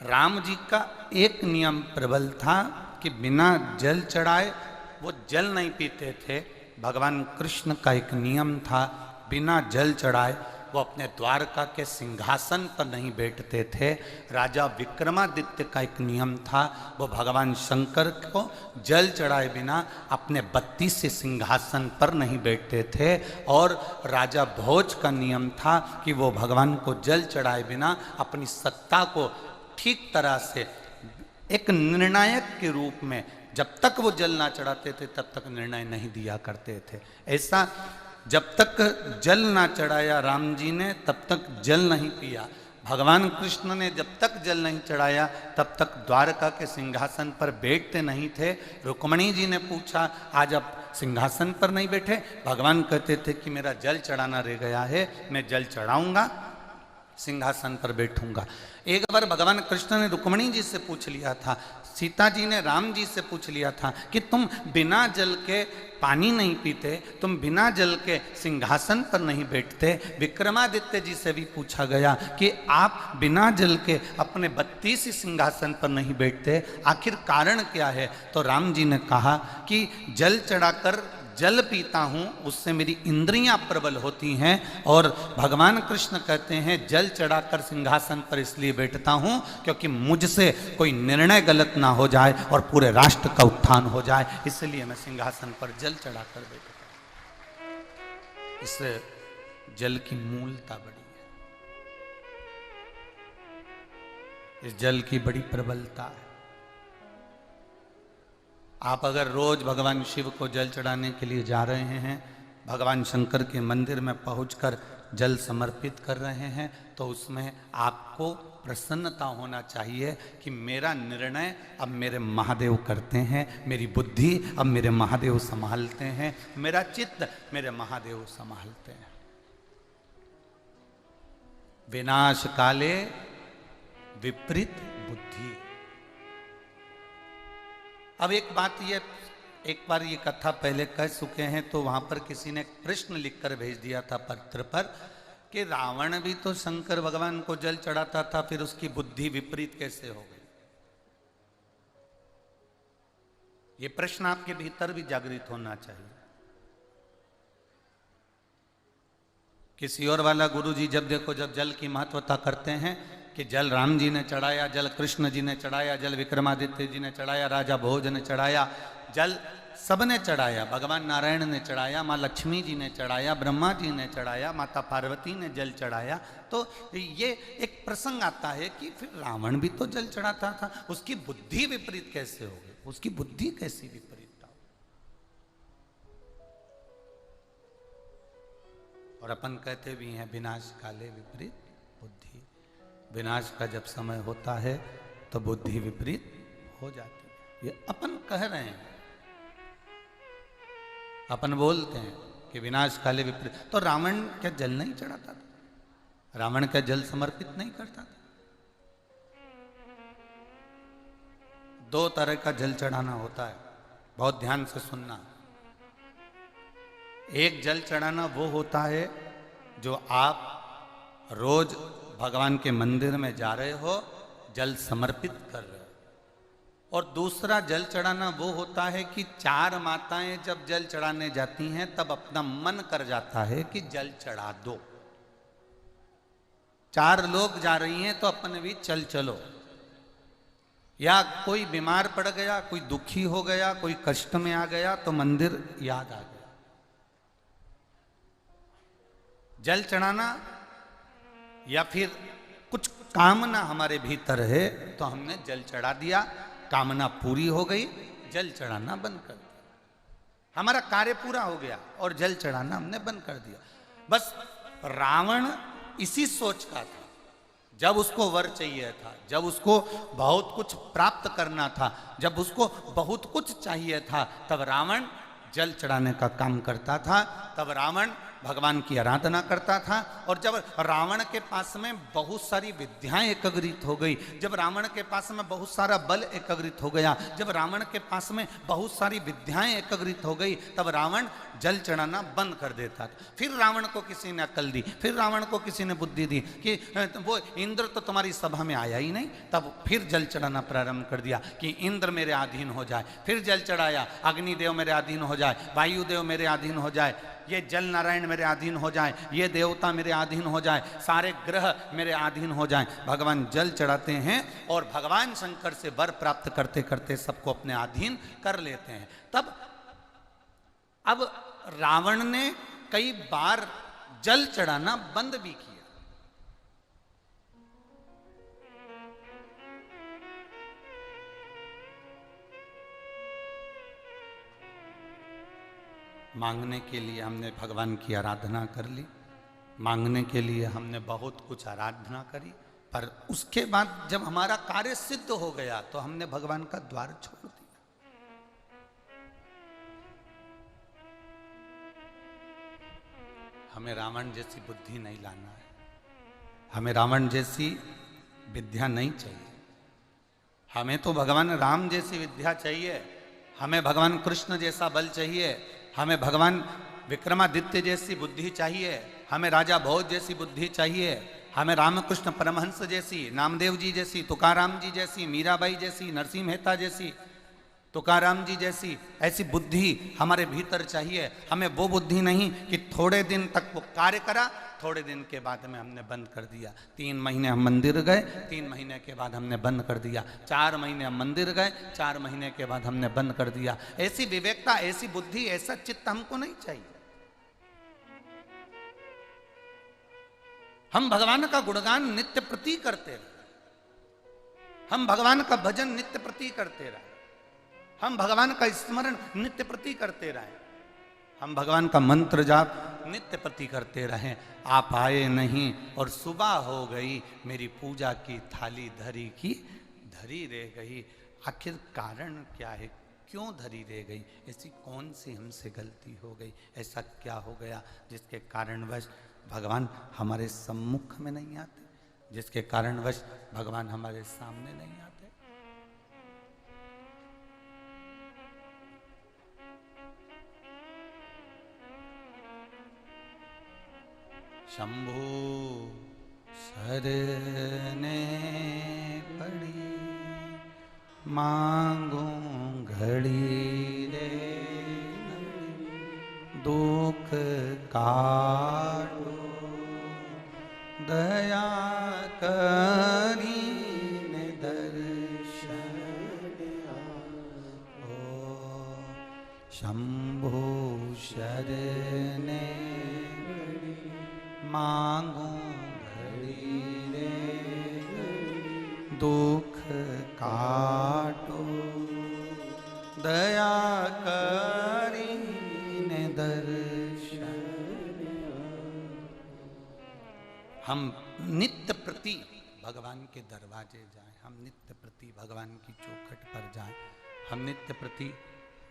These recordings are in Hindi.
राम जी का एक नियम प्रबल था कि बिना जल चढ़ाए वो जल नहीं पीते थे। भगवान कृष्ण का एक नियम था, बिना जल चढ़ाए वो अपने द्वारका के सिंहासन पर नहीं बैठते थे। राजा विक्रमादित्य का एक नियम था, वो भगवान शंकर को जल चढ़ाए बिना अपने 32 सिंहासन पर नहीं बैठते थे। और राजा भोज का नियम था कि वो भगवान को जल चढ़ाए बिना अपनी सत्ता को ठीक तरह से एक निर्णायक के रूप में जब तक वो जल ना चढ़ाते थे तब तक निर्णय नहीं दिया करते थे। ऐसा जब तक जल ना चढ़ाया राम जी ने तब तक जल नहीं पिया। भगवान कृष्ण ने जब तक जल नहीं चढ़ाया तब तक द्वारका के सिंहासन पर बैठते नहीं थे। रुक्मणी जी ने पूछा, आज आप सिंहासन पर नहीं बैठे? भगवान कहते थे कि मेरा जल चढ़ाना रह गया है, मैं जल चढ़ाऊंगा, सिंहासन पर बैठूंगा। एक बार भगवान कृष्ण ने रुक्मणी जी से पूछ लिया था, सीता जी ने राम जी से पूछ लिया था कि तुम बिना जल के पानी नहीं पीते, तुम बिना जल के सिंहासन पर नहीं बैठते। विक्रमादित्य जी से भी पूछा गया कि आप बिना जल के अपने 32 सिंहासन पर नहीं बैठते, आखिर कारण क्या है? तो राम जी ने कहा कि जल चढ़ाकर जल पीता हूँ, उससे मेरी इंद्रियां प्रबल होती हैं। और भगवान कृष्ण कहते हैं जल चढ़ाकर सिंहासन पर इसलिए बैठता हूँ क्योंकि मुझसे कोई निर्णय गलत ना हो जाए और पूरे राष्ट्र का उत्थान हो जाए, इसलिए मैं सिंहासन पर जल चढ़ाकर बैठता हूँ। इससे जल की मूलता बड़ी है, इस जल की बड़ी प्रबलता है। आप अगर रोज भगवान शिव को जल चढ़ाने के लिए जा रहे हैं, भगवान शंकर के मंदिर में पहुंचकर जल समर्पित कर रहे हैं, तो उसमें आपको प्रसन्नता होना चाहिए कि मेरा निर्णय अब मेरे महादेव करते हैं, मेरी बुद्धि अब मेरे महादेव संभालते हैं, मेरा चित्त मेरे महादेव संभालते हैं। विनाश काले विपरीत बुद्धि। अब एक बार ये कथा पहले कह चुके हैं, तो वहां पर किसी ने प्रश्न लिखकर भेज दिया था पत्र पर कि रावण भी तो शंकर भगवान को जल चढ़ाता था, फिर उसकी बुद्धि विपरीत कैसे हो गई? ये प्रश्न आपके भीतर भी जागृत होना चाहिए। किसी और वाला गुरुजी जब देखो जब जल की महत्वता करते हैं कि जल राम जी ने चढ़ाया, जल कृष्ण जी ने चढ़ाया, जल विक्रमादित्य जी ने चढ़ाया, राजा भोज ने चढ़ाया, जल सबने चढ़ाया, भगवान नारायण ने चढ़ाया, माँ लक्ष्मी जी ने चढ़ाया, ब्रह्मा जी ने चढ़ाया, माता पार्वती ने जल चढ़ाया। तो ये एक प्रसंग आता है कि फिर रावण भी तो जल चढ़ाता था, उसकी बुद्धि विपरीत कैसे हो गई? उसकी बुद्धि कैसी विपरीत हो? और अपन कहते भी हैं विनाश काले विपरीत बुद्धि। विनाश का जब समय होता है तो बुद्धि विपरीत हो जाती है। ये अपन कह रहे हैं, अपन बोलते हैं कि विनाश काले विपरीत। तो रावण क्या जल नहीं चढ़ाता था? रावण क्या जल समर्पित नहीं करता था? दो तरह का जल चढ़ाना होता है, बहुत ध्यान से सुनना। एक जल चढ़ाना वो होता है जो आप रोज भगवान के मंदिर में जा रहे हो, जल समर्पित कर रहे हो। और दूसरा जल चढ़ाना वो होता है कि चार माताएं जब जल चढ़ाने जाती हैं तब अपना मन कर जाता है कि जल चढ़ा दो। चार लोग जा रही हैं तो अपन भी चलो। या कोई बीमार पड़ गया, कोई दुखी हो गया, कोई कष्ट में आ गया तो मंदिर याद आ गया। जल चढ़ाना या फिर कुछ कामना हमारे भीतर है तो हमने जल चढ़ा दिया, कामना पूरी हो गई, जल चढ़ाना बंद कर दिया, हमारा कार्य पूरा हो गया और जल चढ़ाना हमने बंद कर दिया। बस रावण इसी सोच का था। जब उसको वर चाहिए था, जब उसको बहुत कुछ प्राप्त करना था, जब उसको बहुत कुछ चाहिए था, तब रावण जल चढ़ाने का काम करता था। तब रावण भगवान की आराधना करता था। और जब रावण के पास में बहुत सारी विद्याएं एकत्रित हो गई, जब रावण के पास में बहुत सारा बल एकत्रित हो गया, जब रावण के पास में बहुत सारी विद्याएं एकत्रित हो गई, तब रावण जल चढ़ाना बंद कर देता था। फिर रावण को किसी ने अक्ल दी, फिर रावण को किसी ने बुद्धि दी कि वो इंद्र तो तुम्हारी सभा में आया ही नहीं, तब फिर जल चढ़ाना प्रारंभ कर दिया कि इंद्र मेरे अधीन हो जाए। फिर जल चढ़ाया, अग्निदेव मेरे अधीन हो जाए, वायुदेव मेरे अधीन हो जाए, ये जल नारायण मेरे अधीन हो जाए, ये देवता मेरे अधीन हो जाए, सारे ग्रह मेरे अधीन हो जाएं। भगवान जल चढ़ाते हैं और भगवान शंकर से वर प्राप्त करते करते सबको अपने अधीन कर लेते हैं। तब अब रावण ने कई बार जल चढ़ाना बंद भी किया। मांगने के लिए हमने भगवान की आराधना कर ली, मांगने के लिए हमने बहुत कुछ आराधना करी, पर उसके बाद जब हमारा कार्य सिद्ध हो गया तो हमने भगवान का द्वार छोड़ दिया। हमें रावण जैसी बुद्धि नहीं लाना है, हमें रावण जैसी विद्या नहीं चाहिए, हमें तो भगवान राम जैसी विद्या चाहिए, हमें भगवान कृष्ण जैसा बल चाहिए, हमें भगवान विक्रमादित्य जैसी बुद्धि चाहिए, हमें राजा भोज जैसी बुद्धि चाहिए, हमें रामकृष्ण परमहंस जैसी, नामदेव जी जैसी, तुकाराम जी जैसी, मीराबाई जैसी, नरसिंह मेहता जैसी, तुकाराम जी जैसी ऐसी बुद्धि हमारे भीतर चाहिए। हमें वो बुद्धि नहीं कि थोड़े दिन तक वो कार्य करा, थोड़े दिन के बाद में हमने बंद कर दिया। 3 महीने हम मंदिर गए, 3 महीने के बाद हमने बंद कर दिया। 4 महीने हम मंदिर गए, 4 महीने के बाद हमने बंद कर दिया। ऐसी विवेकता, ऐसी बुद्धि, ऐसा चित्त हमको नहीं चाहिए। हम भगवान का गुणगान नित्य प्रति करते रहे, हम भगवान का भजन नित्य प्रति करते रहे, हम भगवान का स्मरण नित्य प्रति करते रहे, हम भगवान का मंत्र जाप नित्य प्रति करते रहे। आप आए नहीं और सुबह हो गई, मेरी पूजा की थाली धरी की धरी रह गई। आखिर कारण क्या है, क्यों धरी रह गई? ऐसी कौन सी हमसे गलती हो गई, ऐसा क्या हो गया जिसके कारणवश भगवान हमारे सम्मुख में नहीं आते, जिसके कारणवश भगवान हमारे सामने नहीं आते? शंभु शरने पड़ी, मांगू घड़ी रे दुख काटो, दया करी ने दर्शन ओ। शंभु शरने मांगू घड़ी रे दुख काटो, दया करी ने दर्शन। हम नित्य प्रति भगवान के दरवाजे जाएं, हम नित्य प्रति भगवान की चौखट पर जाएं, हम नित्य प्रति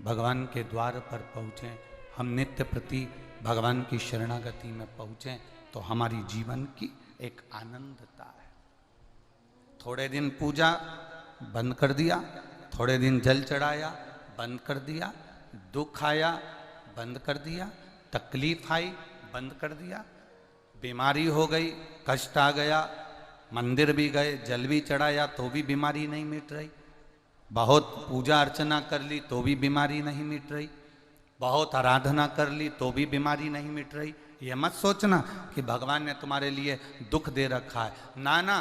भगवान के द्वार पर पहुँचें, हम नित्य प्रति भगवान की शरणागति में पहुँचें, तो हमारी जीवन की एक आनंदता है। थोड़े दिन पूजा बंद कर दिया, थोड़े दिन जल चढ़ाया बंद कर दिया, दुख आया बंद कर दिया, तकलीफ आई बंद कर दिया, बीमारी हो गई, कष्ट आ गया, मंदिर भी गए, जल भी चढ़ाया तो भी बीमारी नहीं मिट रही, बहुत पूजा अर्चना कर ली तो भी बीमारी नहीं मिट रही, बहुत आराधना कर ली तो भी बीमारी नहीं मिट रही। ये मत सोचना कि भगवान ने तुम्हारे लिए दुख दे रखा है, ना ना,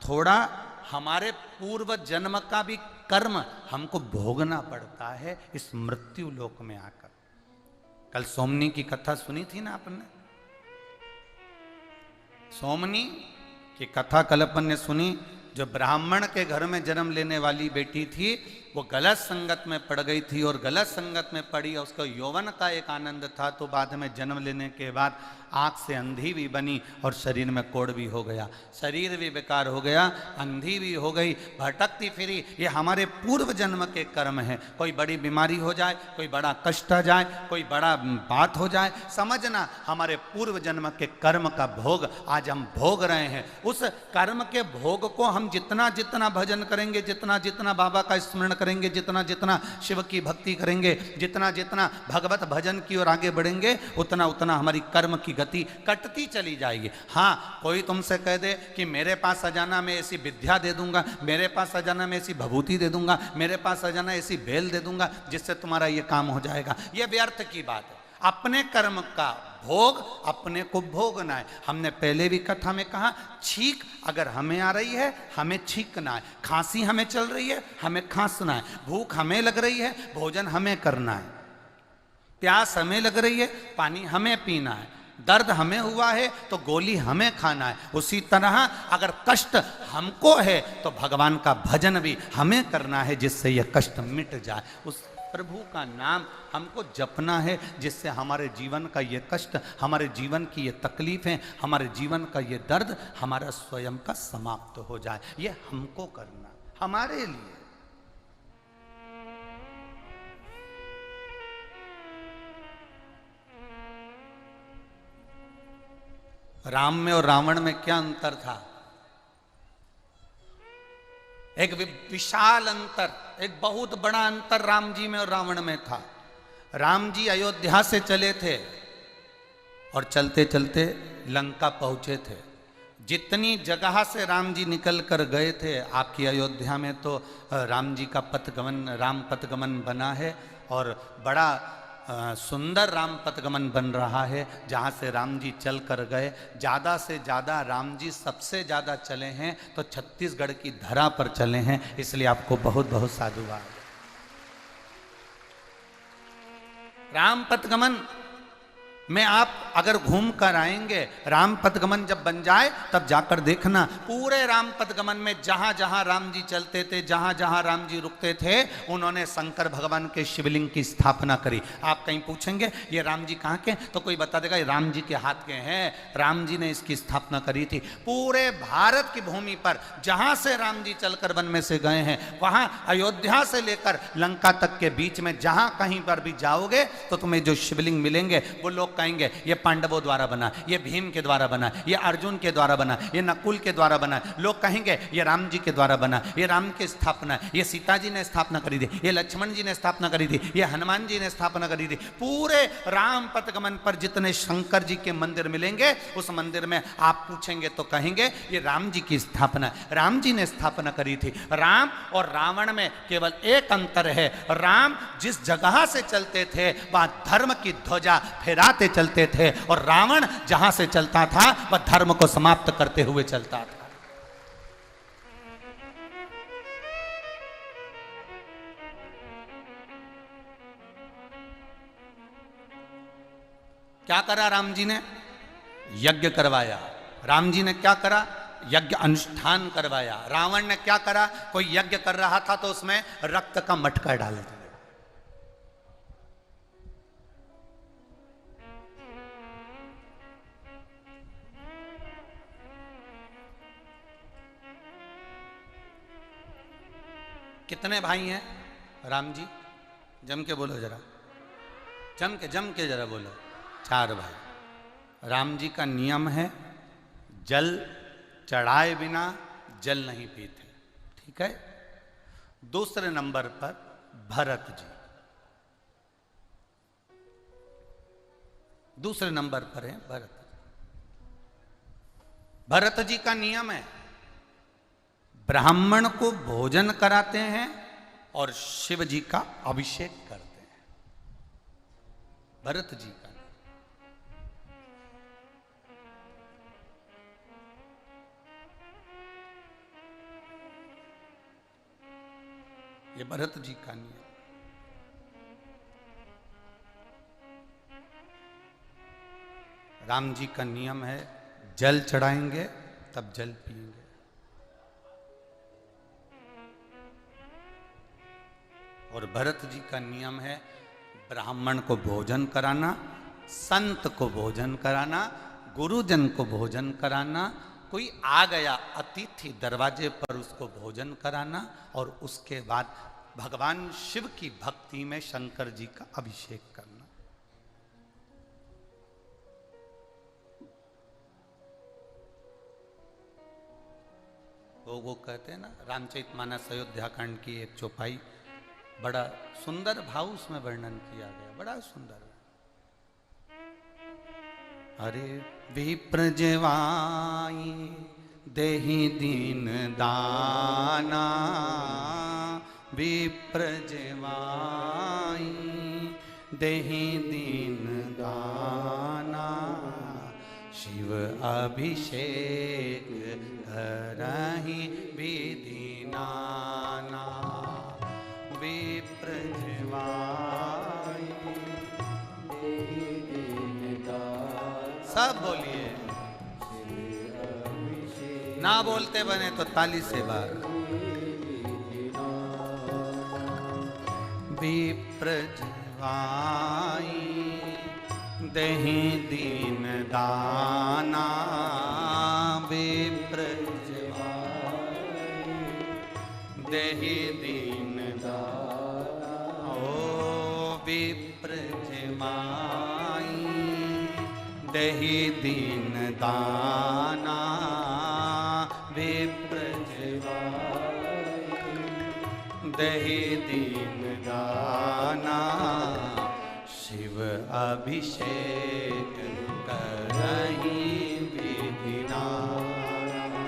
थोड़ा हमारे पूर्व जन्म का भी कर्म हमको भोगना पड़ता है इस मृत्यु लोक में आकर। कल सोमनी की कथा सुनी थी ना आपने, सोमनी की कथा कल अपन ने सुनी। जो ब्राह्मण के घर में जन्म लेने वाली बेटी थी, वो गलत संगत में पड़ गई थी और गलत संगत में पड़ी, उसको यौवन का एक आनंद था, तो बाद में जन्म लेने के बाद आँख से अंधी भी बनी और शरीर में कोढ़ भी हो गया, शरीर भी बेकार हो गया, अंधी भी हो गई, भटकती फिरी। ये हमारे पूर्व जन्म के कर्म हैं। कोई बड़ी बीमारी हो जाए, कोई बड़ा कष्ट आ जाए, कोई बड़ा बात हो जाए, समझना हमारे पूर्व जन्म के कर्म का भोग आज हम भोग रहे हैं। उस कर्म के भोग को हम जितना जितना भजन करेंगे, जितना जितना बाबा का स्मरण करेंगे, जितना जितना शिव की भक्ति करेंगे, जितना जितना भगवत भजन की ओर आगे बढ़ेंगे, उतना उतना हमारी कर्म की गति कटती चली जाएगी। हाँ, कोई तुमसे कह दे कि मेरे पास अजाना में ऐसी विद्या दे दूंगा, मेरे पास अजाना में ऐसी भभूति दे दूंगा, मेरे पास अजाना ऐसी बेल दे दूंगा जिससे तुम्हारा ये काम हो जाएगा, ये व्यर्थ की बात है। अपने कर्म का भोग अपने को भोगना है। हमने पहले भी कथा में कहा, छींक अगर हमें आ रही है हमें छींकना है, खांसी हमें चल रही है हमें खांसना है, भूख हमें लग रही है भोजन हमें करना है, प्यास हमें लग रही है पानी हमें पीना है, दर्द हमें हुआ है तो गोली हमें खाना है। उसी तरह अगर कष्ट हमको है तो भगवान का भजन भी हमें करना है जिससे यह कष्ट मिट जाए। उस प्रभु का नाम हमको जपना है जिससे हमारे जीवन का ये कष्ट, हमारे जीवन की ये तकलीफें, हमारे जीवन का ये दर्द हमारा स्वयं का समाप्त हो जाए। ये हमको करना, हमारे लिए। राम में और रावण में क्या अंतर था? एक विशाल अंतर, एक बहुत बड़ा अंतर राम जी में और रावण में था। राम जी अयोध्या से चले थे और चलते चलते लंका पहुंचे थे। जितनी जगह से राम जी निकल कर गए थे, आपकी अयोध्या में तो राम जी का पथगमन, राम पथगमन बना है और बड़ा सुंदर राम पथगमन बन रहा है। जहाँ से राम जी चल कर गए, ज़्यादा से ज़्यादा राम जी सबसे ज़्यादा चले हैं तो छत्तीसगढ़ की धरा पर चले हैं, इसलिए आपको बहुत बहुत साधुवाद। राम पथगमन में आप अगर घूम कर आएंगे, राम पथगमन जब बन जाए तब जाकर देखना, पूरे राम पथगमन में जहां जहां राम जी चलते थे, जहां जहां राम जी रुकते थे, उन्होंने शंकर भगवान के शिवलिंग की स्थापना करी। आप कहीं पूछेंगे ये राम जी कहाँ के, तो कोई बता देगा ये राम जी के हाथ के हैं, राम जी ने इसकी स्थापना करी थी। पूरे भारत की भूमि पर जहां से राम जी चलकर वन में से गए हैं, वहां अयोध्या से लेकर लंका तक के बीच में जहां कहीं पर भी जाओगे तो तुम्हें जो शिवलिंग मिलेंगे वो लोग कहेंगे ये पांडवों द्वारा बना, ये भीम के द्वारा बना, ये अर्जुन के द्वारा बना, ये नकुल के द्वारा बना। लोग कहेंगे ये राम जी के द्वारा बना, ये राम की स्थापना, ये सीता जी ने स्थापना करी थी, ये लक्ष्मण जी ने स्थापना करी थी, ये हनुमान जी ने स्थापना करी थी। पूरे राम पथगमन पर जितने शंकर जी के मंदिर मिलेंगे, उस मंदिर में आप पूछेंगे तो कहेंगे ये राम जी की स्थापना, राम जी ने स्थापना करी थी। राम और रावण में केवल एक अंतर है, राम जिस जगह से चलते थे वहां धर्म की ध्वजा फहराते चलते थे और रावण जहां से चलता था वह धर्म को समाप्त करते हुए चलता था। क्या करा राम जी ने? यज्ञ करवाया। राम जी ने क्या करा? यज्ञ अनुष्ठान करवाया। रावण ने क्या करा? कोई यज्ञ कर रहा था तो उसमें रक्त का मटका डाल दिया। कितने भाई हैं राम जी? जम के बोलो जरा, जम के जरा बोलो। 4 भाई। राम जी का नियम है जल चढ़ाए बिना जल नहीं पीते, ठीक है। दूसरे नंबर पर भरत जी, दूसरे नंबर पर है भरत। भरत जी का नियम है ब्राह्मण को भोजन कराते हैं और शिव जी का अभिषेक करते हैं। भरत जी का ये भरत जी का नियम। राम जी का नियम है जल चढ़ाएंगे तब जल पिएंगे। और भरत जी का नियम है ब्राह्मण को भोजन कराना संत को भोजन कराना, गुरुजन को भोजन कराना, कोई आ गया अतिथि दरवाजे पर उसको भोजन कराना, और उसके बाद भगवान शिव की भक्ति में शंकर जी का अभिषेक करना। वो कहते हैं ना, रामचरितमानस अयोध्या कांड की एक चौपाई, बड़ा सुंदर भाव उसमें वर्णन किया गया, बड़ा सुंदर। अरे विप्र जेवाई देहि दीन दाना, विप्र जेवाई देहि दीन दाना, शिव अभिषेक करहि विधि नाना, विप्र जेवाई देहि दीन दाना। सब बोलिए, ना बोलते बने तो ताली से बार। विप्र जेवाई देहि दीन दाना, विप्र जेवाई देहि दीन दाना, ओ विप्र जेवाई देहि दीन दाना, विप्र जेवाई देहि दीन दाना, शिव अभिषेक करहि विधि नाना,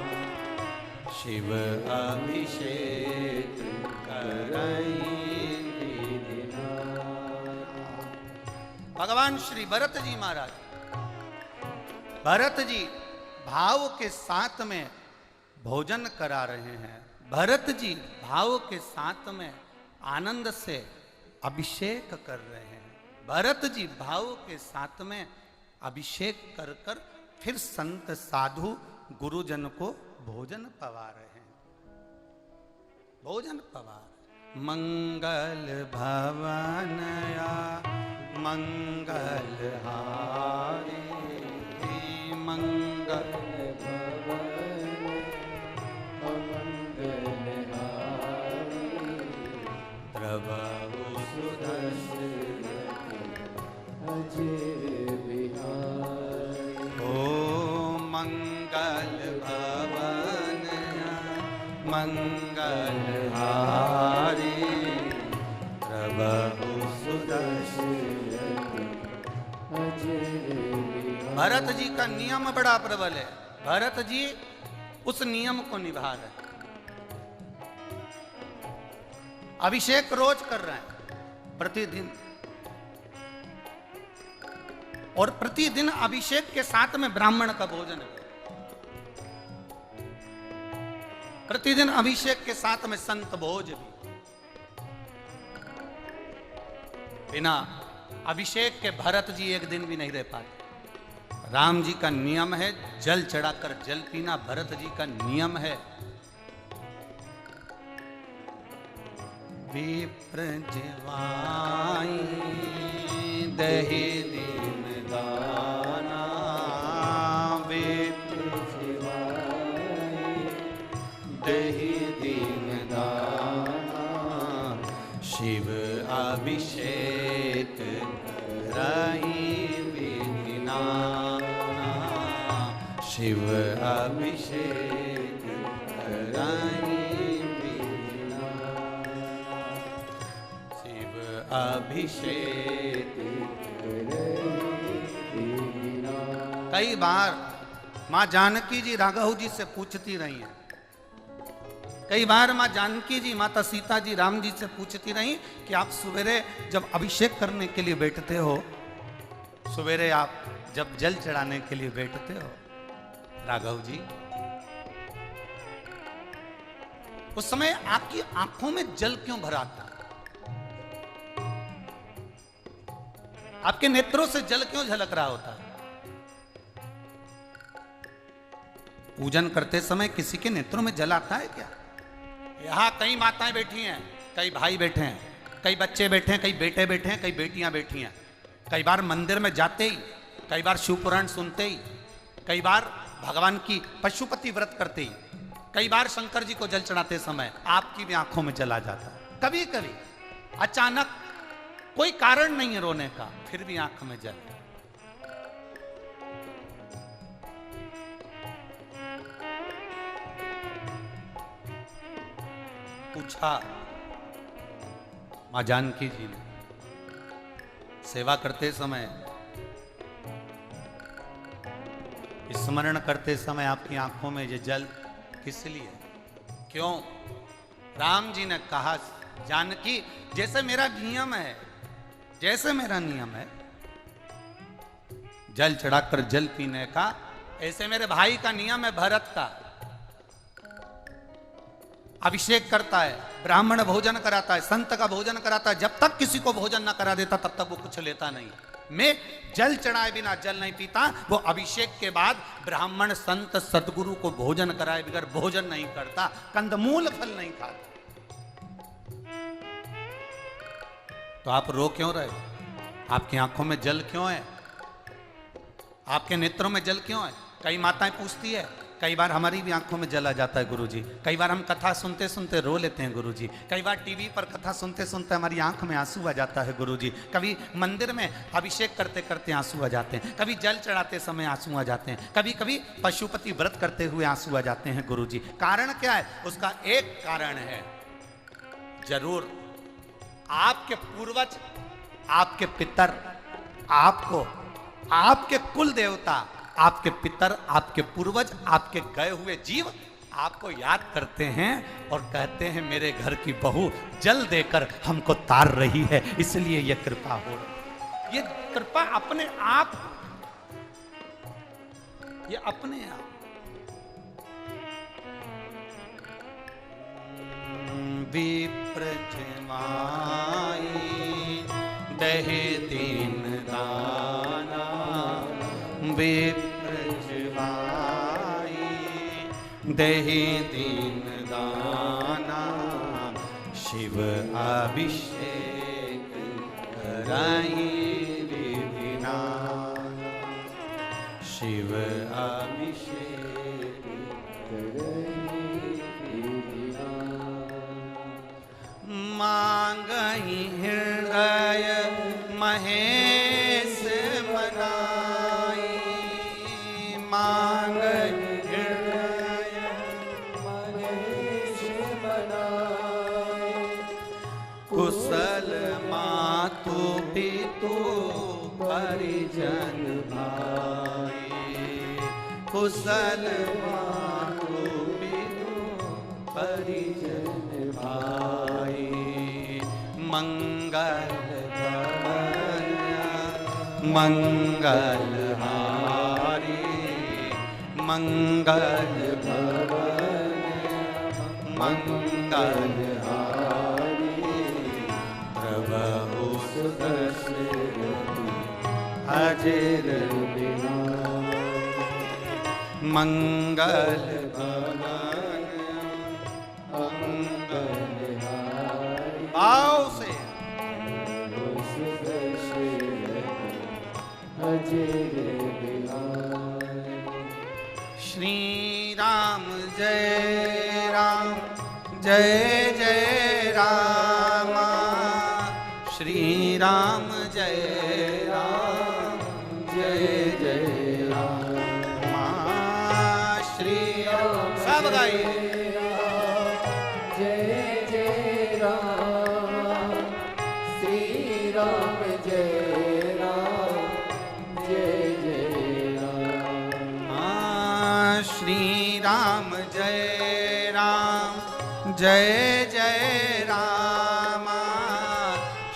शिव अभिषेक करहि विधि नाना। भगवान श्री भरत जी महाराज, भरत जी भाव के साथ में भोजन करा रहे हैं। भरत जी भाव के साथ में आनंद से अभिषेक कर रहे हैं। भरत जी भाव के साथ में अभिषेक कर कर फिर संत साधु गुरुजन को भोजन पवा रहे हैं, भोजन पवा। मंगल भवनया मंगल हारी, मंगल भवन अमंगल हारी, प्रभु सुदर्शन अजय बिहारी। ओ मंगल भवन मंगल हारी, प्रभु सुदर्शन अजय। भरत जी का नियम बड़ा प्रबल है। भरत जी उस नियम को निभा रहे हैं। अभिषेक रोज कर रहे हैं, प्रतिदिन, और प्रतिदिन अभिषेक के साथ में ब्राह्मण का भोजन है। प्रतिदिन अभिषेक के साथ में संत भोज भी। बिना अभिषेक के भरत जी एक दिन भी नहीं रह पाते। राम जी का नियम है जल चढ़ाकर जल पीना, भरत जी का नियम है विप्र जेवाई देहि दीन दाना, विप्र जेवाई देहि दीन दाना, शिव अभिषेक करहि विधि नाना, शिव अभिषेक करहि विधि नाना, शिव अभिषेक करहि विधि नाना। कई बार माँ जानकी जी राघव जी से पूछती रही हैं, कई बार माँ जानकी जी माता सीता जी राम जी से पूछती रही कि आप सवेरे जब अभिषेक करने के लिए बैठते हो, सवेरे आप जब जल चढ़ाने के लिए बैठते हो राघव जी, उस समय आपकी आंखों में जल क्यों भरा था? आपके नेत्रों से जल क्यों झलक रहा होता है? पूजन करते समय किसी के नेत्रों में जल आता है क्या? यहां कई माताएं बैठी हैं, कई भाई बैठे हैं, कई बच्चे बैठे हैं, कई बेटे बैठे हैं, कई बेटियां बैठी हैं। कई बार मंदिर में जाते ही, कई बार शिव पुराण सुनते ही, कई बार भगवान की पशुपति व्रत करते ही, कई बार शंकर जी को जल चढ़ाते समय आपकी भी आंखों में जल आ जाता है। कभी कभी अचानक कोई कारण नहीं है रोने का, फिर भी आंख में जल। पूछा मां जानकी जी ने, सेवा करते समय, स्मरण करते समय आपकी आंखों में ये जल किस लिए? क्यों? राम जी ने कहा, जानकी जैसे मेरा नियम है, जैसे मेरा नियम है जल चढ़ाकर जल पीने का, ऐसे मेरे भाई का नियम है, भरत का। अभिषेक करता है, ब्राह्मण भोजन कराता है, संत का भोजन कराता है, जब तक किसी को भोजन ना करा देता तब तक वो कुछ लेता नहीं। मैं जल चढ़ाए बिना जल नहीं पीता। वो अभिषेक के बाद ब्राह्मण संत सतगुरु को भोजन कराए बगैर भोजन नहीं करता, कंदमूल फल नहीं खाता। तो आप रो क्यों रहे? आपकी आंखों में जल क्यों है? आपके नेत्रों में जल क्यों है? कई माताएं पूछती है, कई बार हमारी भी आंखों में जल आ जाता है गुरुजी। कई बार हम कथा सुनते सुनते रो लेते हैं गुरुजी। कई बार टीवी पर कथा सुनते सुनते हमारी आंख में आंसू आ जाता है गुरुजी। कभी मंदिर में अभिषेक करते करते आंसू आ जाते हैं, कभी जल चढ़ाते समय आंसू आ जाते हैं, कभी कभी पशुपति व्रत करते हुए आंसू आ जाते हैं गुरुजी। कारण क्या है? उसका एक कारण है, जरूर आपके पूर्वज, आपके पितर, आपको, आपके कुल देवता, आपके पितर, आपके पूर्वज, आपके गए हुए जीव आपको याद करते हैं और कहते हैं मेरे घर की बहू जल देकर हमको तार रही है, इसलिए यह कृपा हो रही। ये कृपा अपने आप, ये अपने आप। विप्रच माई दहे दीन दाना, विप्रच माई दहे दीन दाना, शिव अभिषेक कराई विधिना, शिव अभिषेक मांगहि हृदय महेश मनाई, मांगहि हृदय महेश मनाई, कुशल मातु पितु परिजन भाई, कुशल मातु पितु परिजन भाई, मंगल भवन मंगल हारी, मंगल भवन मंगल हारी, प्रभु सुदर्शन हाजिर बिना, मंगल भवन मंगल हारी। आओ से श्री राम जय राम, जय जय राम, श्री राम जय राम, जय जय राम, श्री राम। सब गाइए जय जय राम, श्री राम जय राम, जय जय राम, श्री राम जय राम, जय जय राम,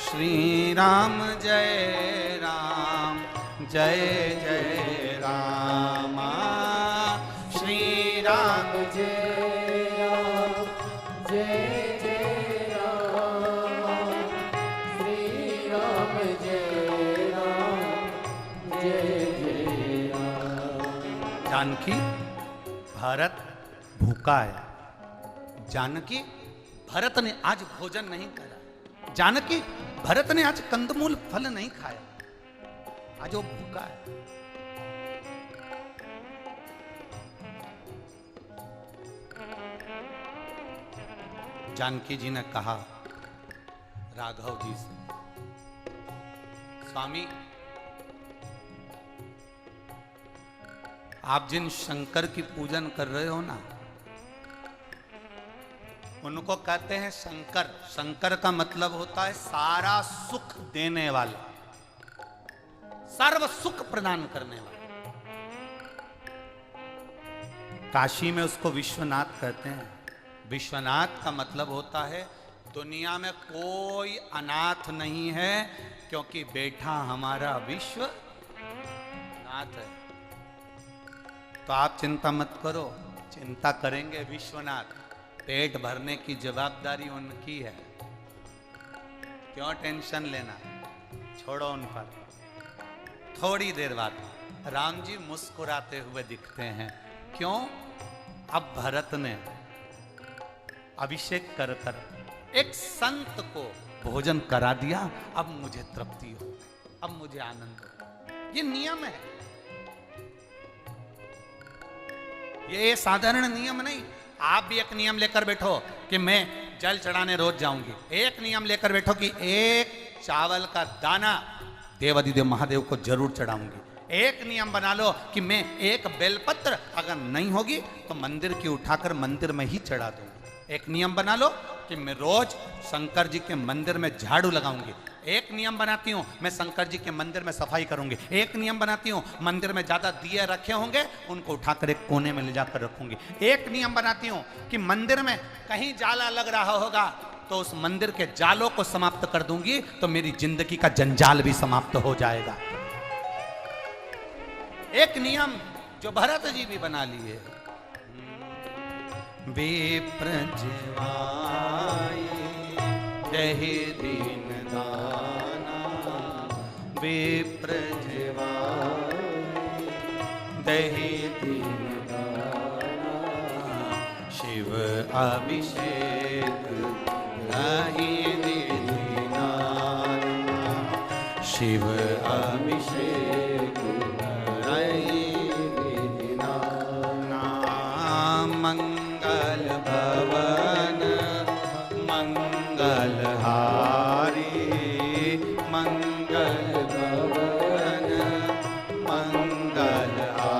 श्री राम जय राम, जय जय राम, श्री राम जय राम, जय जय राम, श्री राम जय राम, जय जय राम। जानकी भरत भूखा है, जानकी भरत ने आज भोजन नहीं करा, जानकी भरत ने आज कंदमूल फल नहीं खाया, आज वो भूखा है। जानकी जी ने कहा राघव जी से, स्वामी आप जिन शंकर की पूजन कर रहे हो ना, उनको कहते हैं शंकर। शंकर का मतलब होता है सारा सुख देने वाला, सर्व सुख प्रदान करने वाला। काशी में उसको विश्वनाथ कहते हैं। विश्वनाथ का मतलब होता है दुनिया में कोई अनाथ नहीं है, क्योंकि बेटा हमारा विश्वनाथ है। तो आप चिंता मत करो, चिंता करेंगे विश्वनाथ। पेट भरने की जवाबदारी उनकी है, क्यों टेंशन लेना, छोड़ो उन पर। थोड़ी देर बाद राम जी मुस्कुराते हुए दिखते हैं। क्यों? अब भरत ने अभिषेक कर कर एक संत को भोजन करा दिया। अब मुझे तृप्ति हो, अब मुझे आनंद हो। ये नियम है, ये साधारण नियम नहीं। आप भी एक नियम लेकर बैठो कि मैं जल चढ़ाने रोज जाऊंगी। एक नियम लेकर बैठो कि एक चावल का दाना देवादिदेव महादेव को जरूर चढ़ाऊंगी। एक नियम बना लो कि मैं एक बेलपत्र अगर नहीं होगी तो मंदिर की उठाकर मंदिर में ही चढ़ा दूंगी। एक नियम बना लो कि मैं रोज शंकर जी के मंदिर में झाड़ू लगाऊंगी। एक नियम बनाती हूँ मैं शंकर जी के मंदिर में सफाई करूंगी। एक नियम बनाती हूँ मंदिर में ज्यादा दिए रखे होंगे उनको उठाकर एक कोने में ले जाकर रखूंगी। एक नियम बनाती हूँ कि मंदिर में कहीं जाला लग रहा होगा तो उस मंदिर के जालों को समाप्त कर दूंगी, तो मेरी जिंदगी का जंजाल भी समाप्त हो जाएगा। एक नियम जो भरत जी भी बना लिए। विप्रजवाई दहि दीन दाना, विप्रजवाई दहि दीन दाना, शिव अभिषेक दहि दीना, शिव अभिषेक दहि दीना। मंगल भवन मंगलहारी, मंगल भवन मंगलहारी,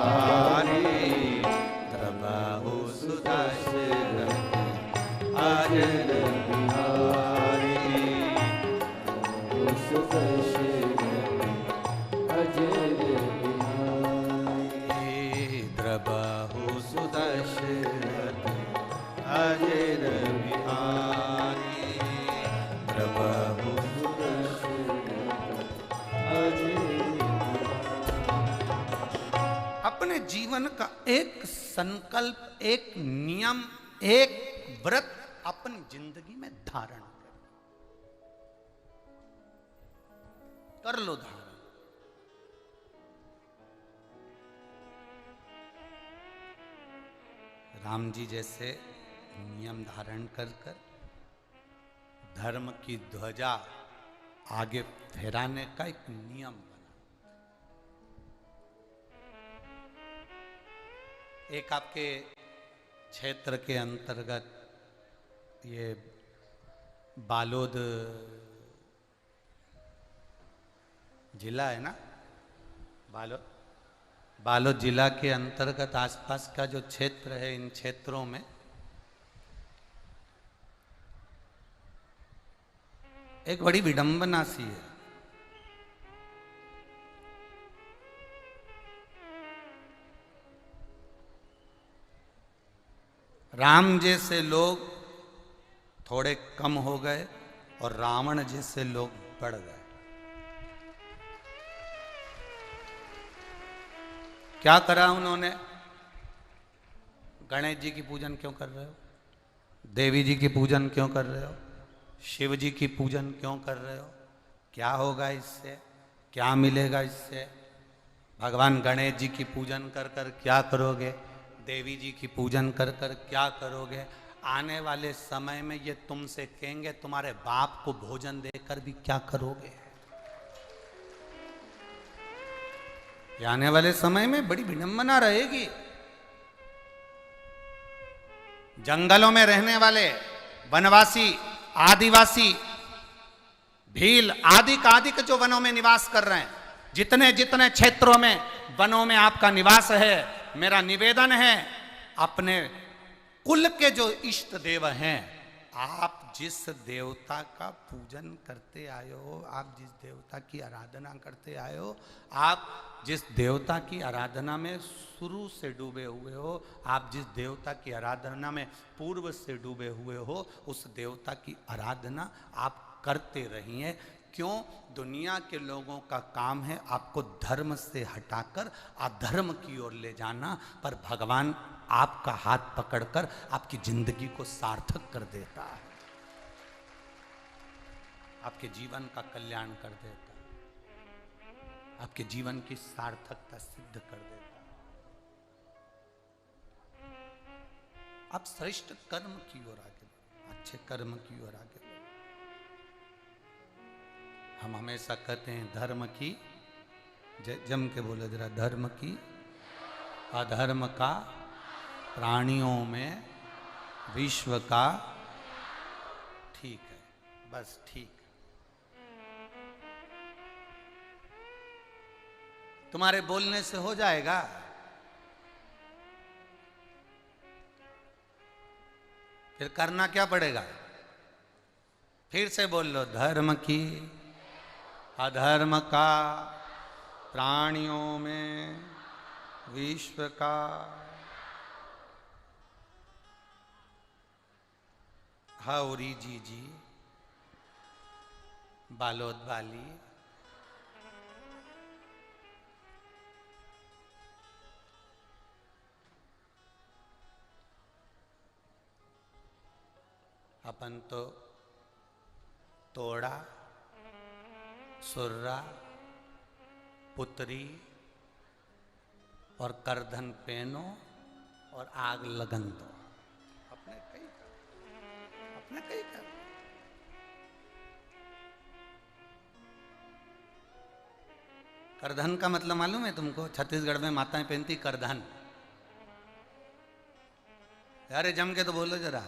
प्रभु सुदर्शन अजर बिहारी, सुदर्शन अजर बिहारी, प्रभु सुदर्शन अजर बिहारी, प्रभु सुदर्शन अजर। अपने जीवन का एक संकल्प, एक नियम, एक व्रत अपनी जिंदगी में धारण कर लो। धारण राम जी जैसे नियम धारण कर कर धर्म की ध्वजा आगे फहराने का एक नियम बना। एक आपके क्षेत्र के अंतर्गत ये बालोद जिला है ना, बालोद जिला के अंतर्गत आसपास का जो क्षेत्र है, इन क्षेत्रों में एक बड़ी विडंबना सी है। राम जैसे लोग थोड़े कम हो गए और रावण जैसे लोग बढ़ गए। क्या करा उन्होंने? गणेश जी की पूजन क्यों कर रहे हो? देवी जी की पूजन क्यों कर रहे हो? शिव जी की पूजन क्यों कर रहे हो? क्या होगा इससे? क्या मिलेगा इससे? भगवान गणेश जी की पूजन कर कर क्या करोगे? देवी जी की पूजन कर कर क्या करोगे? आने वाले समय में ये तुमसे कहेंगे तुम्हारे बाप को भोजन देकर भी क्या करोगे? ये आने वाले समय में बड़ी विडंबना रहेगी। जंगलों में रहने वाले वनवासी, आदिवासी, भील आदि का जो वनों में निवास कर रहे हैं, जितने जितने क्षेत्रों में वनों में आपका निवास है, मेरा निवेदन है अपने कुल के जो इष्ट देव हैं, आप जिस देवता का पूजन करते आए हो, आप जिस देवता की आराधना करते आए हो, आप जिस देवता की आराधना में शुरू से डूबे हुए हो, आप जिस देवता की आराधना में पूर्व से डूबे हुए हो, उस देवता की आराधना आप करते रहिए। क्यों? दुनिया के लोगों का काम है आपको धर्म से हटाकर अधर्म की ओर ले जाना, पर भगवान आपका हाथ पकड़कर आपकी जिंदगी को सार्थक कर देता है, आपके जीवन का कल्याण कर देता है, आपके जीवन की सार्थकता सिद्ध कर देता है। आप श्रेष्ठ कर्म की ओर आगे बढ़ो, अच्छे कर्म की ओर आगे बढ़ो। हम हमेशा कहते हैं धर्म की, जम के बोलो जरा, धर्म की, अधर्म का, प्राणियों में, विश्व का। ठीक है, बस ठीक। तुम्हारे बोलने से हो जाएगा? फिर करना क्या पड़ेगा? फिर से बोल लो, धर्म की, अधर्म का, प्राणियों में, विश्व का। हौरी जी बालोद वाली, अपन तो तोड़ा, सुर्रा, पुत्री और करधन पहनो और आग लगन दो। अपने कई कर। करधन का मतलब मालूम है तुमको? छत्तीसगढ़ में माताएं पहनती करधन। अरे जम के तो बोलो जरा।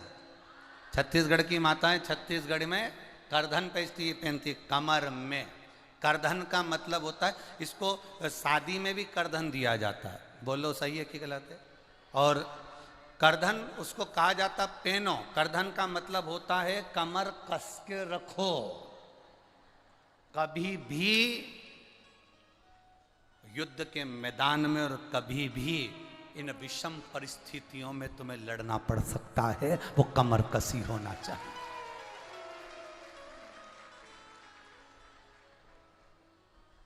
छत्तीसगढ़ की माताएं छत्तीसगढ़ में करधन पहनती कमर में। करधन का मतलब होता है, इसको शादी में भी करधन दिया जाता है। बोलो सही है कि गलत है? और करधन उसको कहा जाता पहनो। करधन का मतलब होता है कमर कस के रखो, कभी भी युद्ध के मैदान में और कभी भी इन विषम परिस्थितियों में तुम्हें लड़ना पड़ सकता है, वो कमर कसी होना चाहिए।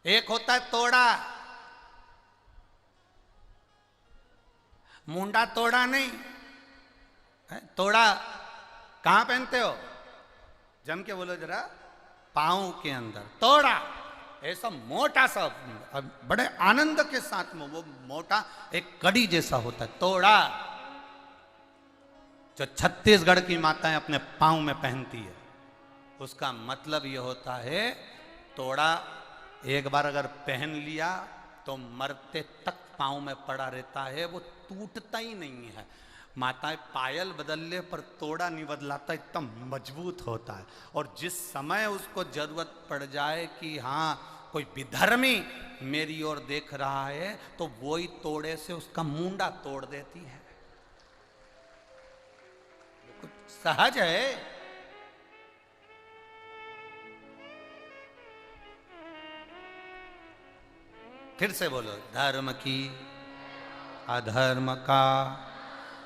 एक होता है तोड़ा, मुंडा तोड़ा नहीं है? तोड़ा कहां पहनते हो? जम के बोलो जरा, पांव के अंदर। तोड़ा ऐसा मोटा सा, बड़े आनंद के साथ में वो मोटा एक कड़ी जैसा होता है तोड़ा, जो छत्तीसगढ़ की माताएं अपने पांव में पहनती है। उसका मतलब ये होता है, तोड़ा एक बार अगर पहन लिया तो मरते तक पांव में पड़ा रहता है, वो टूटता ही नहीं है। माताएं पायल बदलने पर तोड़ा नहीं बदलाता, इतना मजबूत होता है। और जिस समय उसको जरूरत पड़ जाए कि हाँ कोई विधर्मी मेरी ओर देख रहा है, तो वही तोड़े से उसका मुंडा तोड़ देती है। कुछ सहज है। फिर से बोलो, धर्म की, अधर्म का,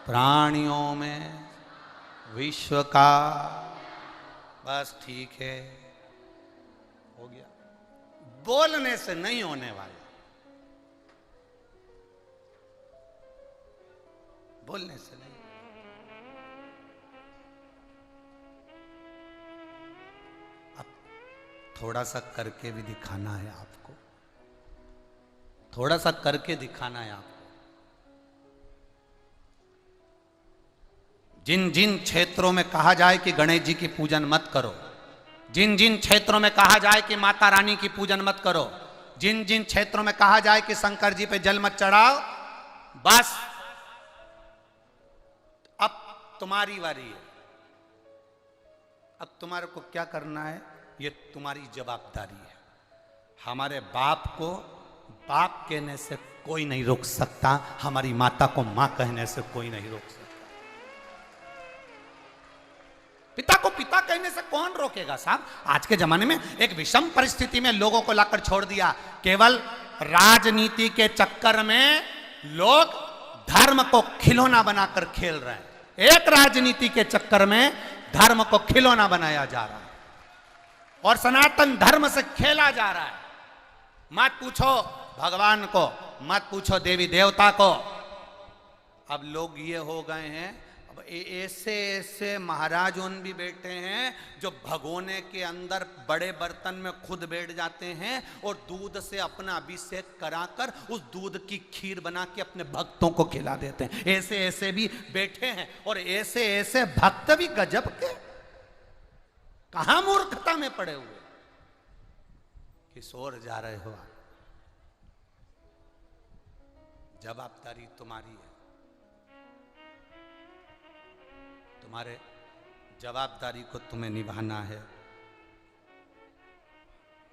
प्राणियों में, विश्व का। बस ठीक है, हो गया। बोलने से नहीं होने वाला, बोलने से नहीं। अब थोड़ा सा करके भी दिखाना है आपको, थोड़ा सा करके दिखाना है आपको। जिन जिन क्षेत्रों में कहा जाए कि गणेश जी की पूजन मत करो, जिन जिन क्षेत्रों में कहा जाए कि माता रानी की पूजन मत करो, जिन जिन क्षेत्रों में कहा जाए कि शंकर जी पे जल मत चढ़ाओ, बस अब तुम्हारी बारी है। अब तुम्हारे को क्या करना है, ये तुम्हारी जवाबदारी है। हमारे बाप को बाप कहने से कोई नहीं रोक सकता, हमारी माता को मां कहने से कोई नहीं रोक सकता। पिता को पिता कहने से कौन रोकेगा साहब? आज के जमाने में एक विषम परिस्थिति में लोगों को लाकर छोड़ दिया। केवल राजनीति के चक्कर में लोग धर्म को खिलौना बनाकर खेल रहे हैं। एक राजनीति के चक्कर में धर्म को खिलौना बनाया जा रहा है और सनातन धर्म से खेला जा रहा है। मत पूछो भगवान को, मत पूछो देवी देवता को। अब लोग ये हो गए हैं, अब ऐसे ऐसे महाराज उन भी बैठे हैं जो भगोने के अंदर बड़े बर्तन में खुद बैठ जाते हैं और दूध से अपना अभिषेक कराकर उस दूध की खीर बना के अपने भक्तों को खिला देते हैं। ऐसे ऐसे भी बैठे हैं और ऐसे ऐसे भक्त भी गजब के, कहां मूर्खता में पड़े हुए। किस ओर जा रहे हो आप? जवाबदारी तुम्हारी है, तुम्हारे जवाबदारी को तुम्हें निभाना है।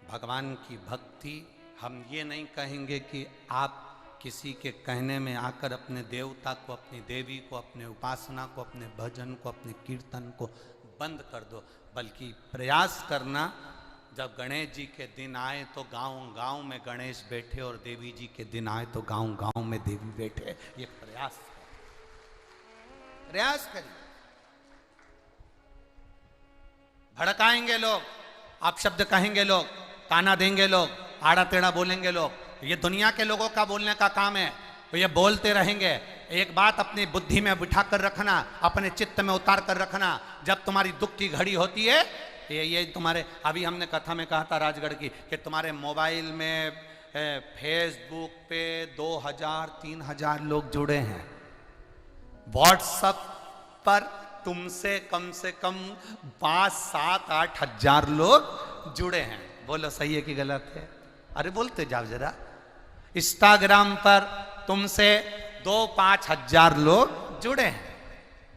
भगवान की भक्ति, हम ये नहीं कहेंगे कि आप किसी के कहने में आकर अपने देवता को, अपनी देवी को, अपने उपासना को, अपने भजन को, अपने कीर्तन को बंद कर दो, बल्कि प्रयास करना जब गणेश जी के दिन आए तो गांव गांव में गणेश बैठे और देवी जी के दिन आए तो गांव गांव में देवी बैठे। ये प्रयास करिए। भड़काएंगे लोग, आप शब्द कहेंगे लोग, ताना देंगे लोग, आड़ा टेढ़ा बोलेंगे लोग, ये दुनिया के लोगों का बोलने का काम है, तो ये बोलते रहेंगे। एक बात अपनी बुद्धि में बिठा कर रखना, अपने चित्त में उतार कर रखना, जब तुम्हारी दुख की घड़ी होती है, ये तुम्हारे, अभी हमने कथा में कहा था राजगढ़ की, कि तुम्हारे मोबाइल में फेसबुक पे 2000-3000 लोग जुड़े हैं, व्हाट्सएप पर तुमसे कम से कम 5-7-8 हजार लोग जुड़े हैं। बोलो सही है कि गलत है? अरे बोलते जाओ जरा। इंस्टाग्राम पर तुमसे 2-5 हजार लोग जुड़े हैं,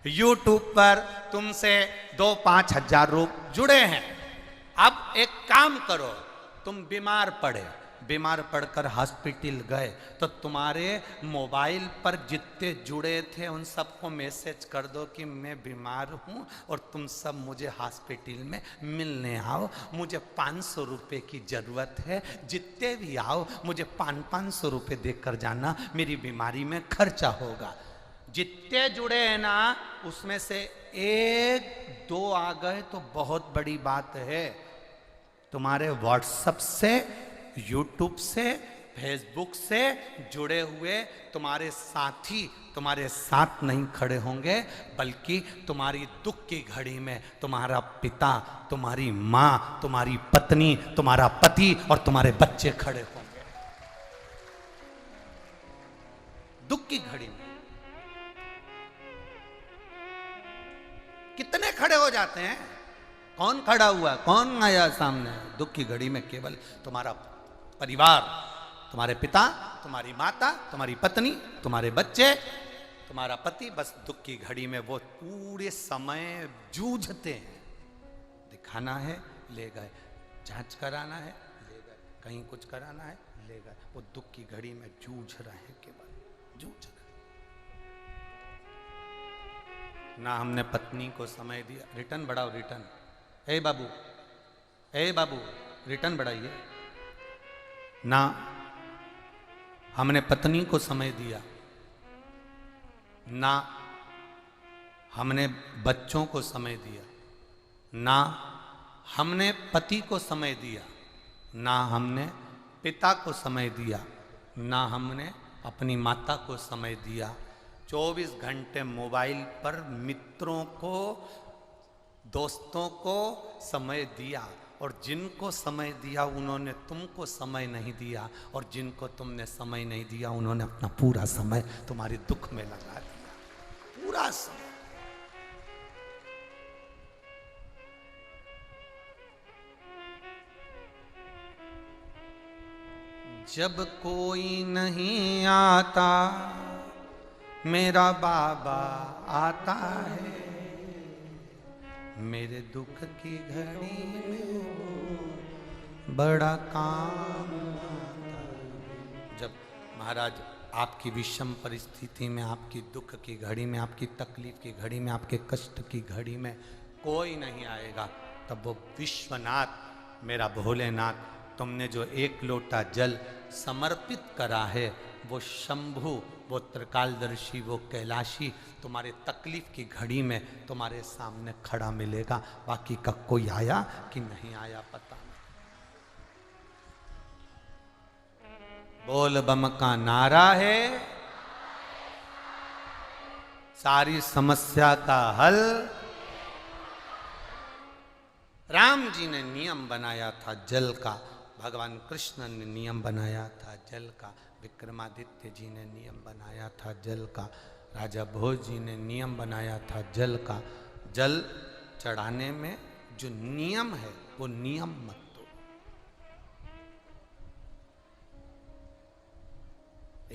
यूट्यूब पर तुमसे 2-5 हजार लोग जुड़े हैं। अब एक काम करो, तुम बीमार पड़कर हॉस्पिटल गए तो तुम्हारे मोबाइल पर जितने जुड़े थे उन सबको मैसेज कर दो कि मैं बीमार हूँ और तुम सब मुझे हॉस्पिटल में मिलने आओ, मुझे 500 रुपये की ज़रूरत है, जितने भी आओ मुझे 500 रुपये देकर जाना, मेरी बीमारी में खर्चा होगा। जितने जुड़े हैं ना, उसमें से 1-2 आ गए तो बहुत बड़ी बात है। तुम्हारे व्हाट्सएप से, यूट्यूब से, फेसबुक से जुड़े हुए तुम्हारे साथी तुम्हारे साथ नहीं खड़े होंगे, बल्कि तुम्हारी दुख की घड़ी में तुम्हारा पिता, तुम्हारी माँ, तुम्हारी पत्नी, तुम्हारा पति और तुम्हारे बच्चे खड़े होंगे दुख की घड़ी में। कितने खड़े हो जाते हैं? कौन खड़ा हुआ, कौन आया सामने? दुख की घड़ी में केवल तुम्हारा परिवार, तुम्हारे पिता, तुम्हारी माता, तुम्हारी पत्नी, तुम्हारे बच्चे, तुम्हारा पति, बस दुख की घड़ी में वो पूरे समय जूझते हैं। दिखाना है, ले गए, जांच कराना है, ले गए, कहीं कुछ कराना है, ले गए। वो दुख की घड़ी में जूझ रहे हैं, केवल जूझ रहे। ना हमने पत्नी को समय दिया, रिटर्न बढ़ाओ, रिटर्न, ए बाबू, ए बाबू, रिटर्न बढ़ाइए। ना हमने पत्नी को समय दिया, ना हमने बच्चों को समय दिया, ना हमने पति को समय दिया, ना हमने पिता को समय दिया, ना हमने अपनी माता को समय दिया। 24 घंटे मोबाइल पर मित्रों को, दोस्तों को समय दिया, और जिनको समय दिया उन्होंने तुमको समय नहीं दिया, और जिनको तुमने समय नहीं दिया उन्होंने अपना पूरा समय तुम्हारे दुख में लगा दिया, पूरा समय। जब कोई नहीं आता मेरा बाबा आता है, मेरे दुख की घड़ी में बड़ा काम आता है। जब महाराज आपकी विषम परिस्थिति में, आपकी दुख की घड़ी में, आपकी तकलीफ की घड़ी में, आपके कष्ट की घड़ी में कोई नहीं आएगा, तब वो विश्वनाथ, मेरा भोलेनाथ, तुमने जो एक लोटा जल समर्पित करा है, वो शंभु, वो त्रिकालदर्शी, वो कैलाशी तुम्हारे तकलीफ की घड़ी में तुम्हारे सामने खड़ा मिलेगा। बाकी का कोई आया कि नहीं आया पता नहीं। बोल बम का नारा है, सारी समस्या का हल। राम जी ने नियम बनाया था जल का, भगवान कृष्ण ने नियम बनाया था जल का, विक्रमादित्य जी ने नियम बनाया था जल का, राजा भोज जी ने नियम बनाया था जल का। जल चढ़ाने में जो नियम है वो नियम मत दो।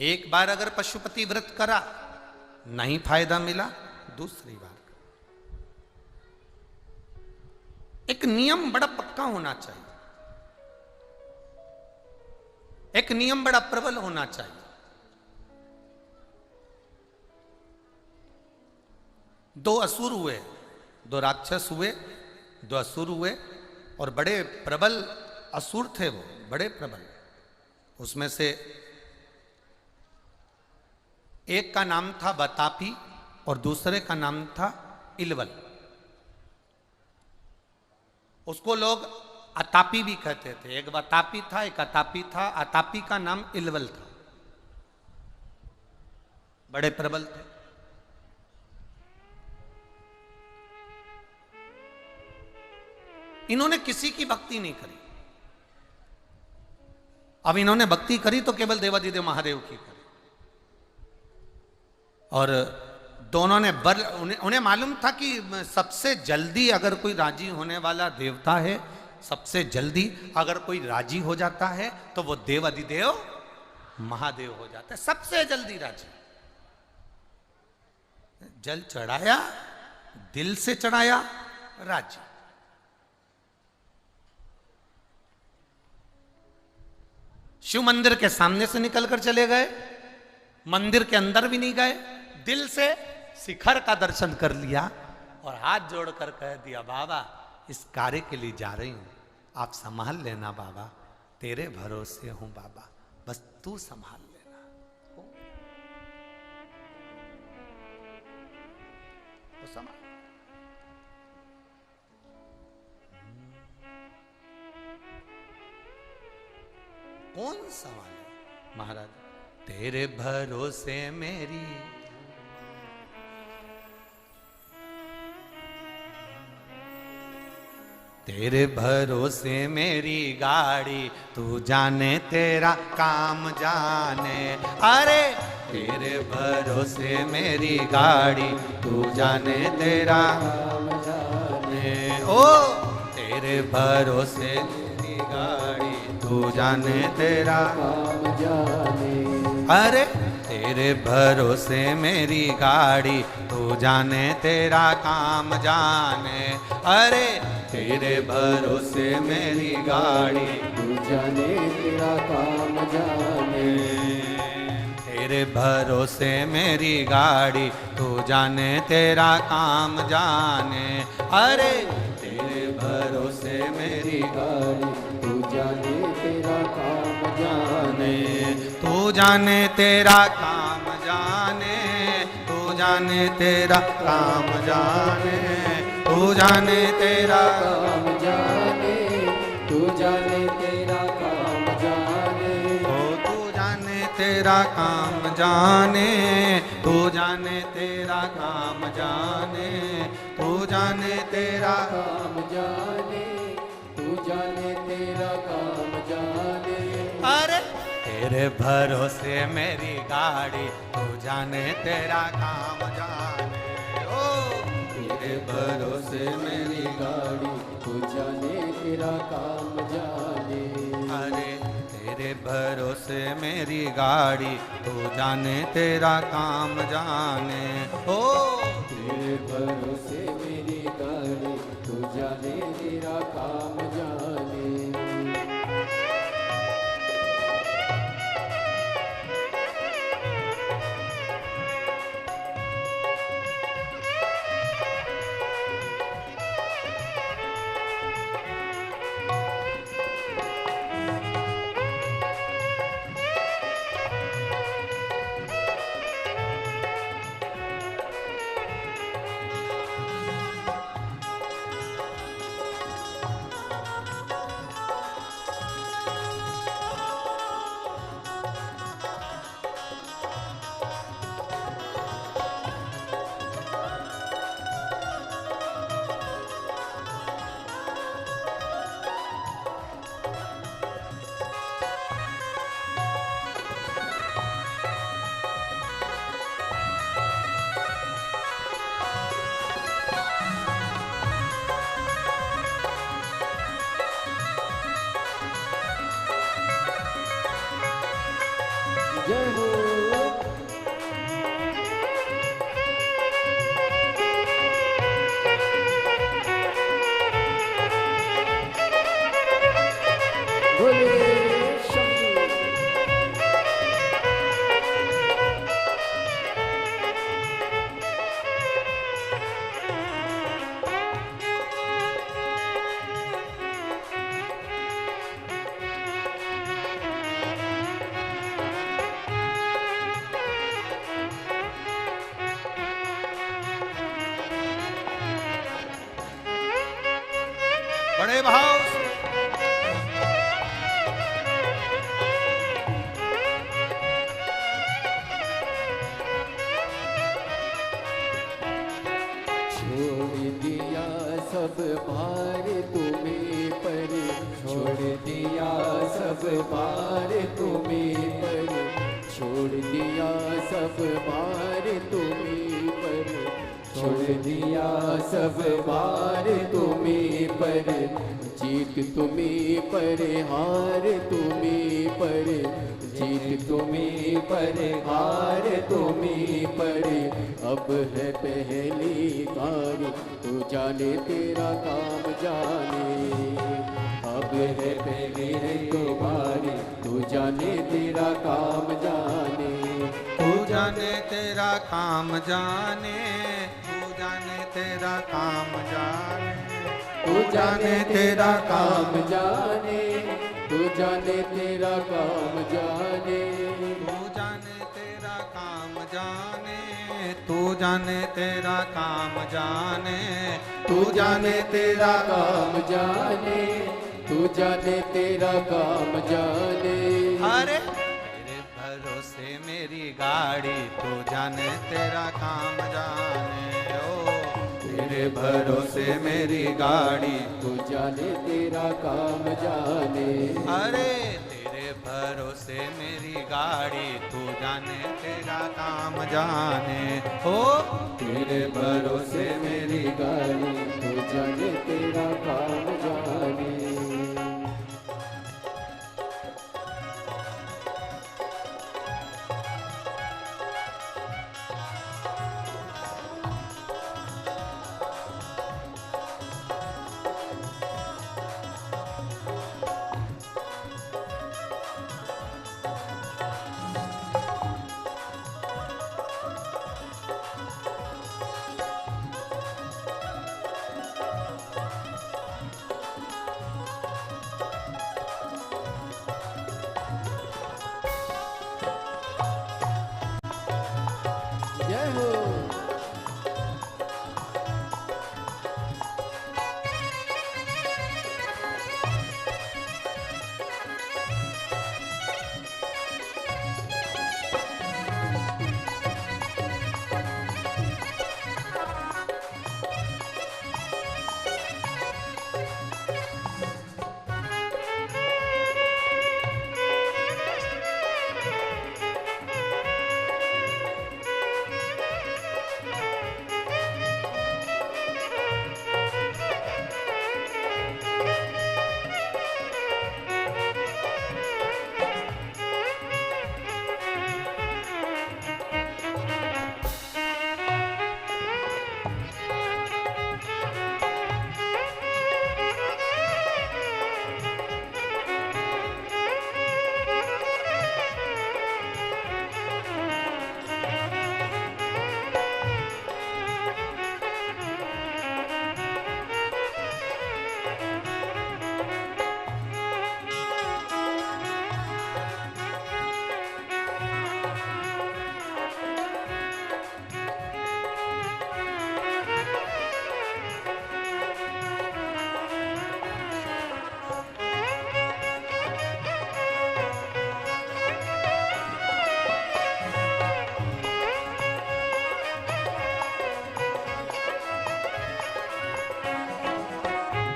एक बार अगर पशुपति व्रत करा, नहीं फायदा मिला, दूसरी बार। एक नियम बड़ा पक्का होना चाहिए, एक नियम बड़ा प्रबल होना चाहिए। दो असुर हुए, दो राक्षस हुए, दो असुर हुए, और बड़े प्रबल असुर थे वो, बड़े प्रबल। उसमें से एक का नाम था बतापी और दूसरे का नाम था इलवल। उसको लोग अतापी भी कहते थे। एक बतापी था, एक अतापी था। अतापी का नाम इलवल था। बड़े प्रबल थे। इन्होंने किसी की भक्ति नहीं करी। अब इन्होंने भक्ति करी तो केवल देवाधिदेव महादेव की करी। और दोनों ने उन्हें मालूम था कि सबसे जल्दी अगर कोई राजी होने वाला देवता है, सबसे जल्दी अगर कोई राजी हो जाता है तो वो देवाधिदेव महादेव हो जाता है, सबसे जल्दी राजी। जल चढ़ाया, दिल से चढ़ाया, राजी। शिव मंदिर के सामने से निकलकर चले गए, मंदिर के अंदर भी नहीं गए, दिल से शिखर का दर्शन कर लिया और हाथ जोड़कर कह दिया, बाबा इस कार्य के लिए जा रही हूं, आप संभाल लेना बाबा, तेरे भरोसे हूं बाबा, बस तू संभाल लेना। तो संभाल। कौन संभाले महाराज? तेरे भरोसे मेरी तेरे भरोसे मेरी गाड़ी, तू जाने तेरा काम जाने। अरे तेरे भरोसे मेरी गाड़ी, तू जाने तेरा काम जाने। ओ तेरे भरोसे मेरी गाड़ी, तू जाने तेरा काम जाने। अरे तेरे भरोसे मेरी गाड़ी, तू जाने तेरा काम जाने। अरे तेरे भरोसे मेरी गाड़ी, तू जाने तेरा काम जाने। तेरे भरोसे मेरी गाड़ी, तू जाने तेरा काम जाने। अरे तेरे भरोसे मेरी गाड़ी, तू जाने तेरा काम जाने। तू जाने तेरा काम जाने, तू जाने तेरा काम जाने, तू जाने तेरा काम जाने, तू जाने तेरा काम जाने। ओ तू जाने तेरा काम जाने, तू जाने तेरा काम जाने, तू जाने तेरा काम जाने, तू जाने तेरा काम जाने। अरे तेरे भरोसे मेरी गाड़ी, तू जाने तेरा काम जाने। ओ तेरे भरोसे मेरी गाड़ी, तू जाने तेरा काम जाने। अरे तेरे भरोसे मेरी गाड़ी, तू जाने तेरा काम जाने। ओ तेरे भरोसे मेरी गाड़ी, तू जाने तेरा काम जाने। जय हो। बोले शंभू। बड़े भाव से छोड़ दिया सब भार तुम्हें पर, छोड़ दिया सब भार तुम्हें पर, छोड़ दिया सब भार तुम्हें पर, छोड़ दिया सब भार तुम्हें पर, जीत तुम्हें पर हार तुम्हें पर, जीत तुम्हें पर हार तुम्हें पर, अब है पहली बारी, तू जाने तेरा काम जाने। अब है पहली बारी, तू जाने तेरा काम जाने। तू जाने तेरा काम जाने, तू जाने तेरा काम जाने, तू जाने तेरा काम जाने, तू जाने तेरा काम जाने। तू जाने तेरा काम जाने, तू जाने तेरा काम जाने, तू जाने तेरा काम जाने, तू जाने तेरा काम जाने। अरे तेरे भरोसे मेरी गाड़ी, तू जाने तेरा काम जाने। ओ तेरे भरोसे मेरी गाड़ी, तू जाने तेरा काम जाने। अरे तेरे भरोसे मेरी गाड़ी, तू जाने तेरा काम जाने। ओ तेरे भरोसे मेरी गाड़ी, तू जाने तेरा काम जाने।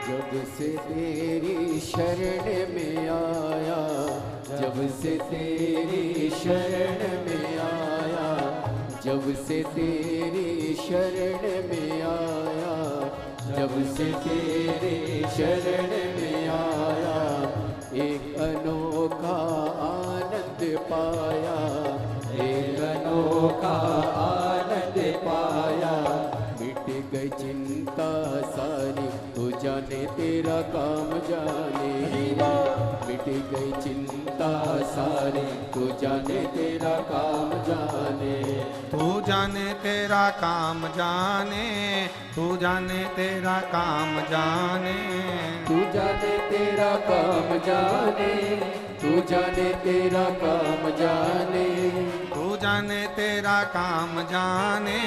जब से तेरी शरण में आया, जब से तेरी शरण में आया, जब से तेरी शरण में आया, जब से तेरी शरण में आया, एक अनोखा आनंद पाया, एक अनोखा आनंद पाया। मिट गई चिंता सारी, तू जाने तेरा काम जाने। मिट गई चिंता सारी, तू जाने तेरा काम जाने। तू जाने तेरा काम जाने, तू जाने तेरा काम जाने, तू जाने तेरा काम जाने, तू जाने तेरा काम जाने। तू जाने तेरा काम जाने,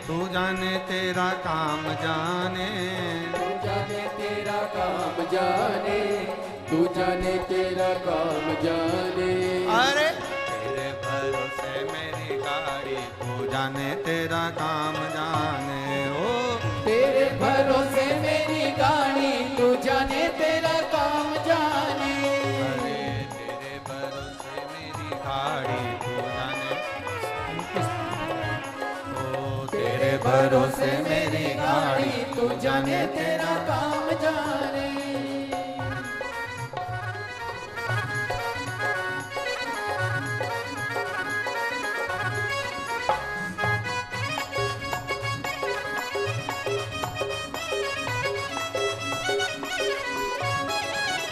तू जाने तेरा काम जाने, तू जाने तेरा काम जाने, तू जाने तेरा काम जाने। अरे तेरे भरोसे मेरी गाड़ी, तू जाने तेरा काम जाने। ओ तेरे भरोसे मेरी गाड़ी, तू जाने तेरा काम जाने। अरे तेरे भरोसे मेरी गाड़ी, तू जाने। ओ तेरे भरोसे मेरी गाड़ी, तू जाने तेरा काम जाने।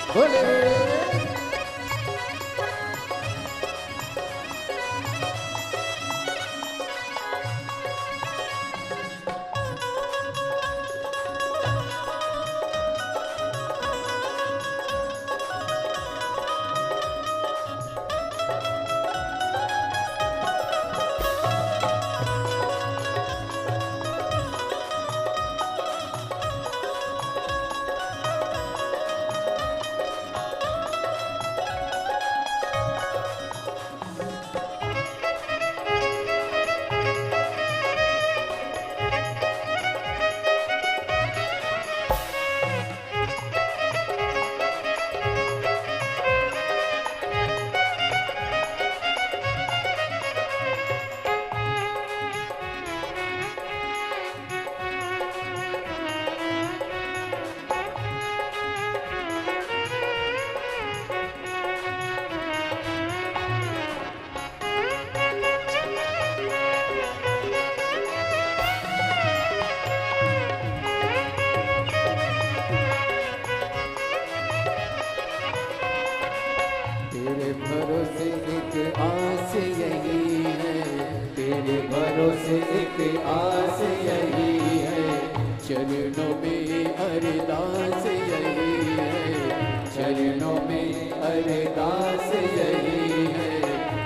बोले तेरे भरोसे एक आस यही है, तेरे भरोसे एक आस यही है। चरणों में अरदास यही है, चरणों में अरदास यही है।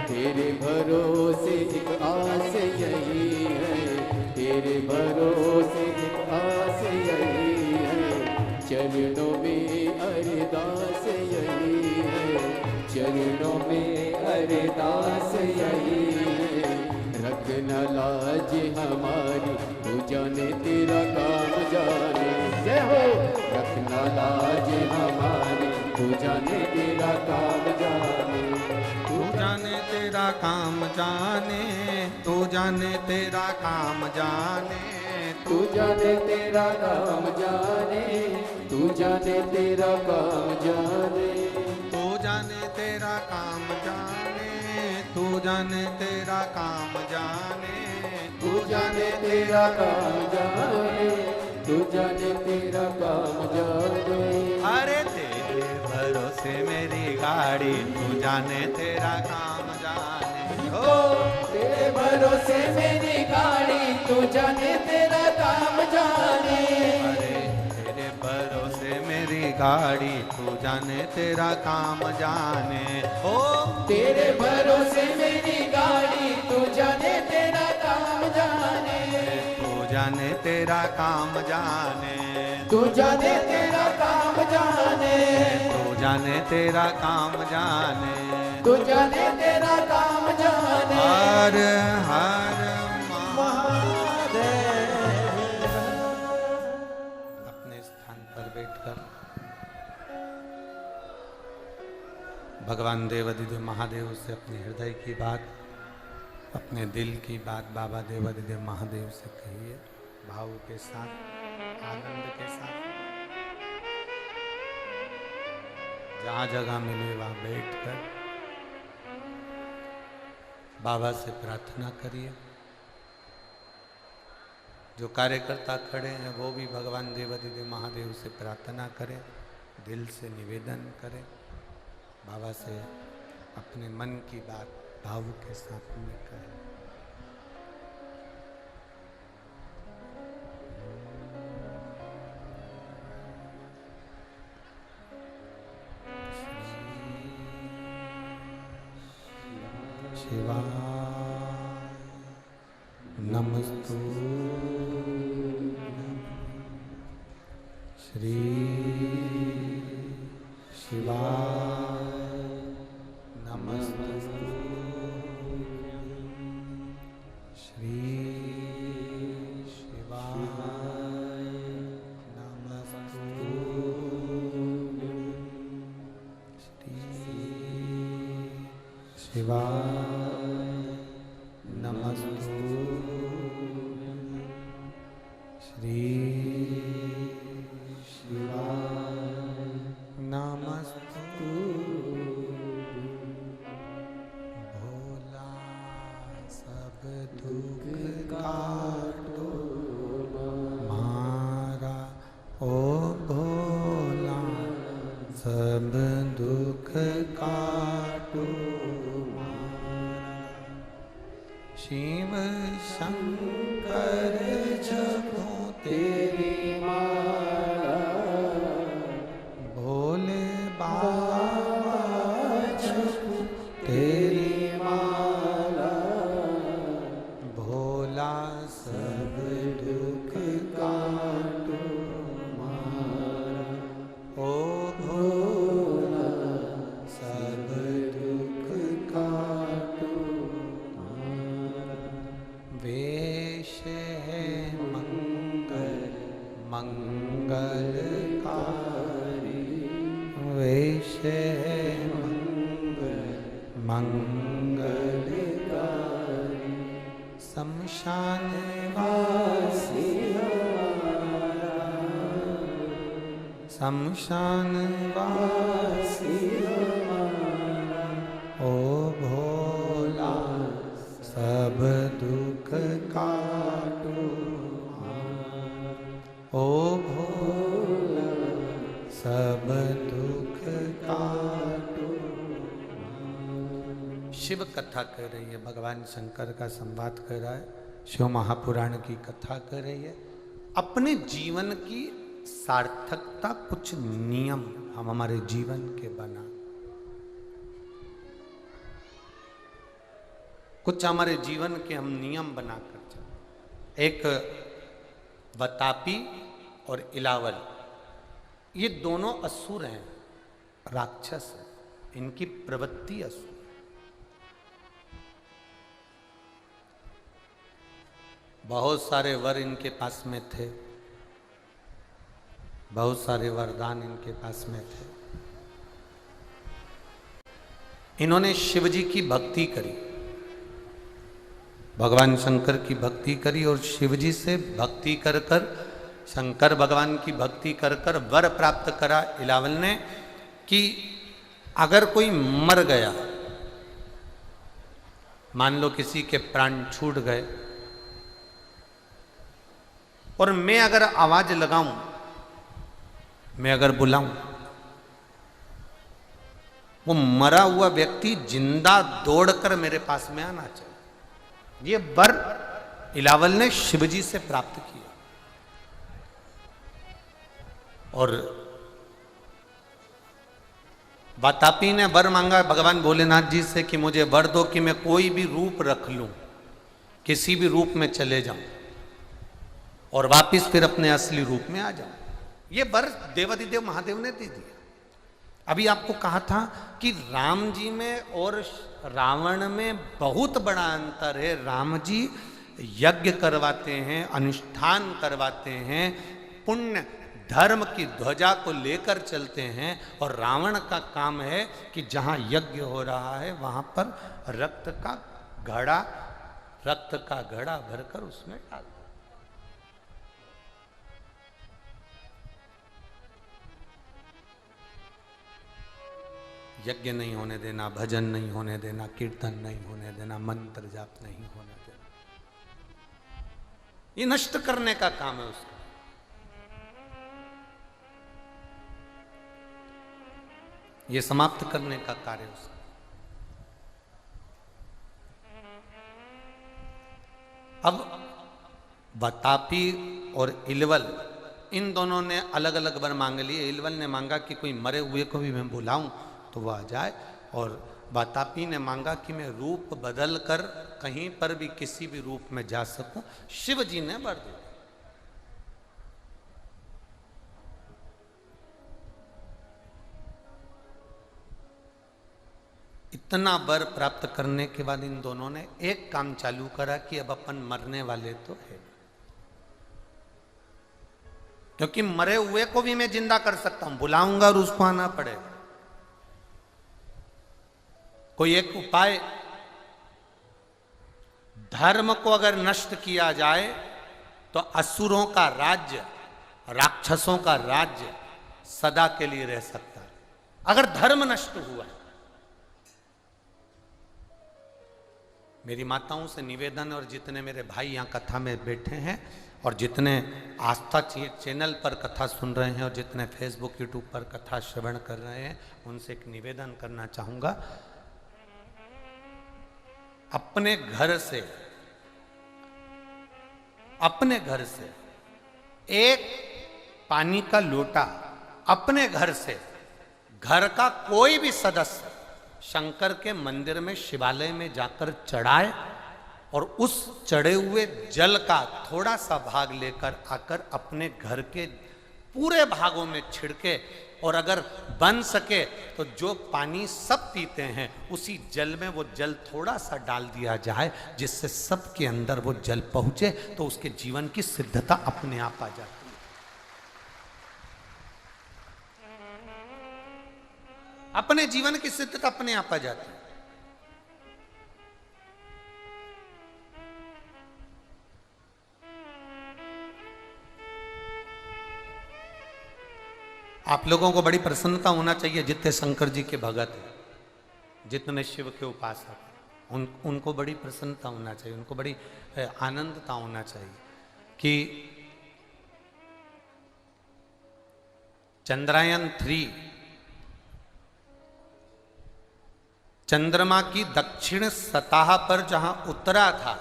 तेरे भरोसे एक आस यही है, तेरे भरोसे एक आस यही है। चरणों में अरदास यही है, चरणों में अरदास यही है। रखना लाज हमारी, तू जाने तेरा काम जाने। जय हो। रखना लाज हमारी, तू जाने तेरा काम जाने। तू जाने तेरा काम जाने, तू जाने तेरा काम जाने, तू जाने तेरा काम जाने, तू जाने तेरा काम जाने। तू जाने तेरा काम जाने, तू जाने तेरा काम जाने, तू जाने तेरा काम जाने, तू जाने तेरा काम जाने। अरे तेरे भरोसे मेरी गाड़ी, तू जाने तेरा काम जाने। हो तेरे भरोसे मेरी गाड़ी, तू जाने तेरा काम जाने। अरे तेरे भरोसे मेरी गाड़ी, तू जाने तेरा काम जाने। ओ तेरे भरोसे मेरी गाड़ी, तू जाने तेरा काम जाने। तू जाने तेरा काम जाने, तू जाने तेरा काम जाने। तू जाने तेरा काम जाने। तू जाने तेरा काम जाने। हर हर महादेव। अपने स्थान पर बैठकर भगवान देवादिदेव महादेव से अपने हृदय की बात, अपने दिल की बात बाबा देवादिदेव महादेव से कहिए, भाव के साथ, आनंद के साथ। जहाँ जगह मिले वहाँ बैठकर बाबा से प्रार्थना करिए। जो कार्यकर्ता खड़े हैं वो भी भगवान देवादिदेव महादेव से प्रार्थना करें, दिल से निवेदन करें, बाबा से अपने मन की बात भाव के साथ में करें। शिवाय नमस्तु श्री शिवाय नमस्तु श्री शिवाय नमस्तु श्री शिवाय नमस्तु श्री नमस्तु भोला सब दुख काटो मारा, ओ भोला सब दुख काटो मारा। शिव शंकर जपो तेरी माला, भोले बाबा जपो तेरी माला, भोला सब दुख काटो मारा, ओ भोला सब दुख काटो मारा। वेश है मंगल मंगलकारी, वेश है मंगलकारी, शमशान वासी हमारा, शमशान वासी हमारा, ओ भोला सब दुख काटो मारा, ओ भोला सब दुख काटो। शिव कथा कर रही है, भगवान शंकर का संवाद कर रहा है, शिव महापुराण की कथा कर रही है। अपने जीवन की सार्थकता, कुछ नियम हम हमारे जीवन के बना, कुछ हमारे जीवन के हम नियम बनाकर चले। एक वतापी और इलावल, ये दोनों असुर हैं, राक्षस हैं, इनकी प्रवृत्ति असुर। बहुत सारे वर इनके पास में थे, बहुत सारे वरदान इनके पास में थे। इन्होंने शिव जी की भक्ति करी, भगवान शंकर की भक्ति करी, और शिव जी से भक्ति कर कर, शंकर भगवान की भक्ति कर कर वर प्राप्त करा इलावल ने कि अगर कोई मर गया, मान लो किसी के प्राण छूट गए, और मैं अगर आवाज लगाऊं, मैं अगर बुलाऊं, वो मरा हुआ व्यक्ति जिंदा दौड़कर मेरे पास में आना चाहिए। ये वर इलावल ने शिवजी से प्राप्त किया। और वातापी ने वर मांगा भगवान भोलेनाथ जी से कि मुझे वर दो कि मैं कोई भी रूप रख लूं, किसी भी रूप में चले जाऊं और वापिस फिर अपने असली रूप में आ जाऊं। ये वर देवादिदेव महादेव ने दे दिया। अभी आपको कहा था कि राम जी में और रावण में बहुत बड़ा अंतर है। राम जी यज्ञ करवाते हैं, अनुष्ठान करवाते हैं, पुण्य धर्म की ध्वजा को लेकर चलते हैं, और रावण का काम है कि जहां यज्ञ हो रहा है वहां पर रक्त का घड़ा भरकर उसमें डाल दो। यज्ञ नहीं होने देना, भजन नहीं होने देना, कीर्तन नहीं होने देना, मंत्र जाप नहीं होने देना, ये नष्ट करने का काम है उसका। ये समाप्त करने का कार्य उसका। अब बतापी और इलवल, इन दोनों ने अलग अलग वर मांग लिए। इलवल ने मांगा कि कोई मरे हुए को भी मैं बुलाऊं तो वह आ जाए, और बतापी ने मांगा कि मैं रूप बदल कर कहीं पर भी किसी भी रूप में जा सकूं। शिव जी ने वर दिया। इतना वर प्राप्त करने के बाद इन दोनों ने एक काम चालू करा कि अब अपन मरने वाले तो है, क्योंकि मरे हुए को भी मैं जिंदा कर सकता हूं, बुलाऊंगा और उसको आना पड़ेगा। कोई एक उपाय, धर्म को अगर नष्ट किया जाए तो असुरों का राज्य, राक्षसों का राज्य सदा के लिए रह सकता है, अगर धर्म नष्ट हुआ है। मेरी माताओं से निवेदन, और जितने मेरे भाई यहाँ कथा में बैठे हैं, और जितने आस्था चैनल पर कथा सुन रहे हैं, और जितने फेसबुक यूट्यूब पर कथा श्रवण कर रहे हैं, उनसे एक निवेदन करना चाहूँगा। अपने घर से एक पानी का लोटा अपने घर से, घर का कोई भी सदस्य शंकर के मंदिर में, शिवालय में जाकर चढ़ाए, और उस चढ़े हुए जल का थोड़ा सा भाग लेकर आकर अपने घर के पूरे भागों में छिड़के, और अगर बन सके तो जो पानी सब पीते हैं उसी जल में वो जल थोड़ा सा डाल दिया जाए, जिससे सबके अंदर वो जल पहुंचे, तो उसके जीवन की सिद्धता अपने आप आ जाती है। अपने जीवन की सिद्धता अपने आप आ जाती है। आप लोगों को बड़ी प्रसन्नता होना चाहिए, जितने शंकर जी के भगत हैं, जितने शिव के उपासक हैं, उनको बड़ी प्रसन्नता होना चाहिए, उनको बड़ी आनंदता होना चाहिए कि चंद्रयान-3 चंद्रमा की दक्षिण सतह पर जहां उतरा था,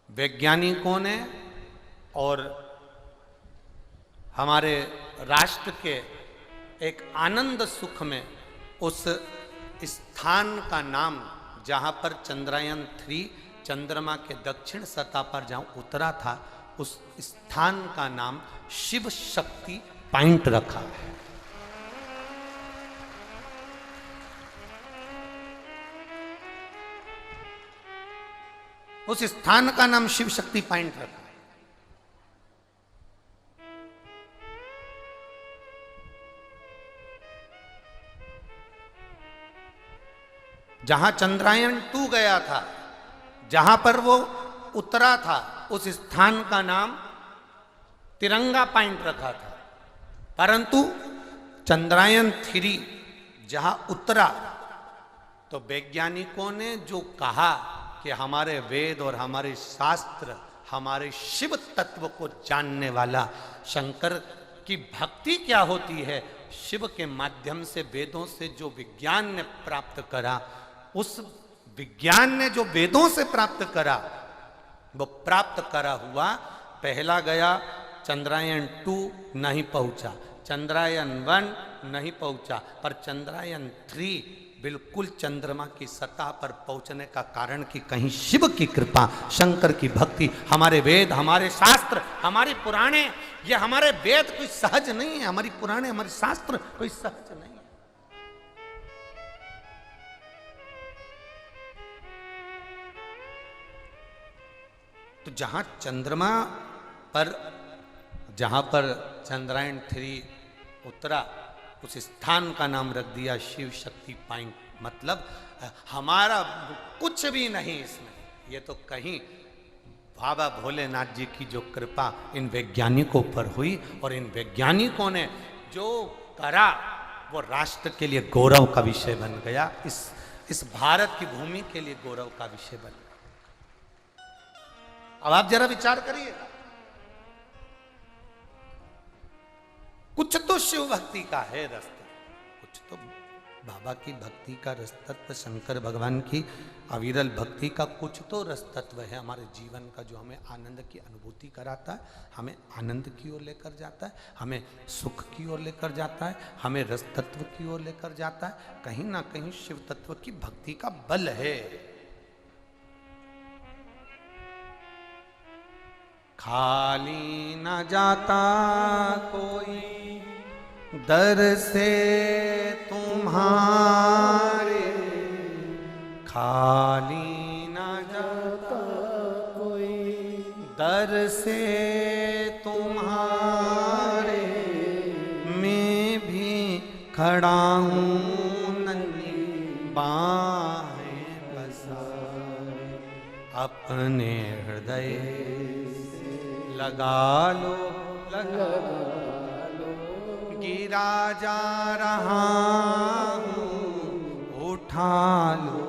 वैज्ञानिकों ने और हमारे राष्ट्र के एक आनंद सुख में उस स्थान का नाम, जहां पर चंद्रयान-3 चंद्रमा के दक्षिण सतह पर जहां उतरा था, उस स्थान का नाम शिव शक्ति पॉइंट रखा है। उस स्थान का नाम शिव शक्ति पॉइंट रखा है। जहां चंद्रयान-2 गया था, जहां पर वो उतरा था, उस स्थान का नाम तिरंगा पॉइंट रखा था। परंतु चंद्रयान-3 जहां उतरा, तो वैज्ञानिकों ने जो कहा कि हमारे वेद और हमारे शास्त्र हमारे शिव तत्व को जानने वाला, शंकर की भक्ति क्या होती है, शिव के माध्यम से, वेदों से जो विज्ञान ने प्राप्त करा, उस विज्ञान ने जो वेदों से प्राप्त करा, वो प्राप्त करा हुआ पहला गया, चंद्रयान-2 नहीं पहुंचा, चंद्रयान-1 नहीं पहुंचा, पर चंद्रयान-3 बिल्कुल चंद्रमा की सतह पर पहुंचने का कारण कि कहीं शिव की कृपा, शंकर की भक्ति, हमारे वेद, हमारे शास्त्र, हमारे पुराणे, ये हमारे वेद कोई सहज नहीं है, हमारी पुराणे, हमारे शास्त्र कोई सहज नहीं है। तो जहां चंद्रमा पर जहाँ पर चंद्रायन-3 उतरा उस स्थान का नाम रख दिया शिव शक्ति पॉइंट। मतलब हमारा कुछ भी नहीं इसमें, ये तो कहीं बाबा भोलेनाथ जी की जो कृपा इन वैज्ञानिकों पर हुई, और इन वैज्ञानिकों ने जो करा वो राष्ट्र के लिए गौरव का विषय बन गया, इस भारत की भूमि के लिए गौरव का विषय बन गया। अब आप जरा विचार करिएगा, कुछ तो शिव भक्ति का है रास्ता, कुछ तो बाबा की भक्ति का रसतत्व, शंकर भगवान की अविरल भक्ति का कुछ तो रसतत्व है हमारे जीवन का, जो हमें आनंद की अनुभूति कराता है, हमें आनंद की ओर लेकर जाता है, हमें सुख की ओर लेकर जाता है, हमें रसतत्व की ओर लेकर जाता है। कहीं ना कहीं शिव तत्व की भक्ति का बल है। खाली न जाता कोई दर से तुम्हारे, खाली न जाता कोई दर से तुम्हारे, मैं भी खड़ा हूँ नन्ही बाहें पसारे, अपने हृदय लगा लो लगा लो, गिरा जा रहा हूँ उठा लो।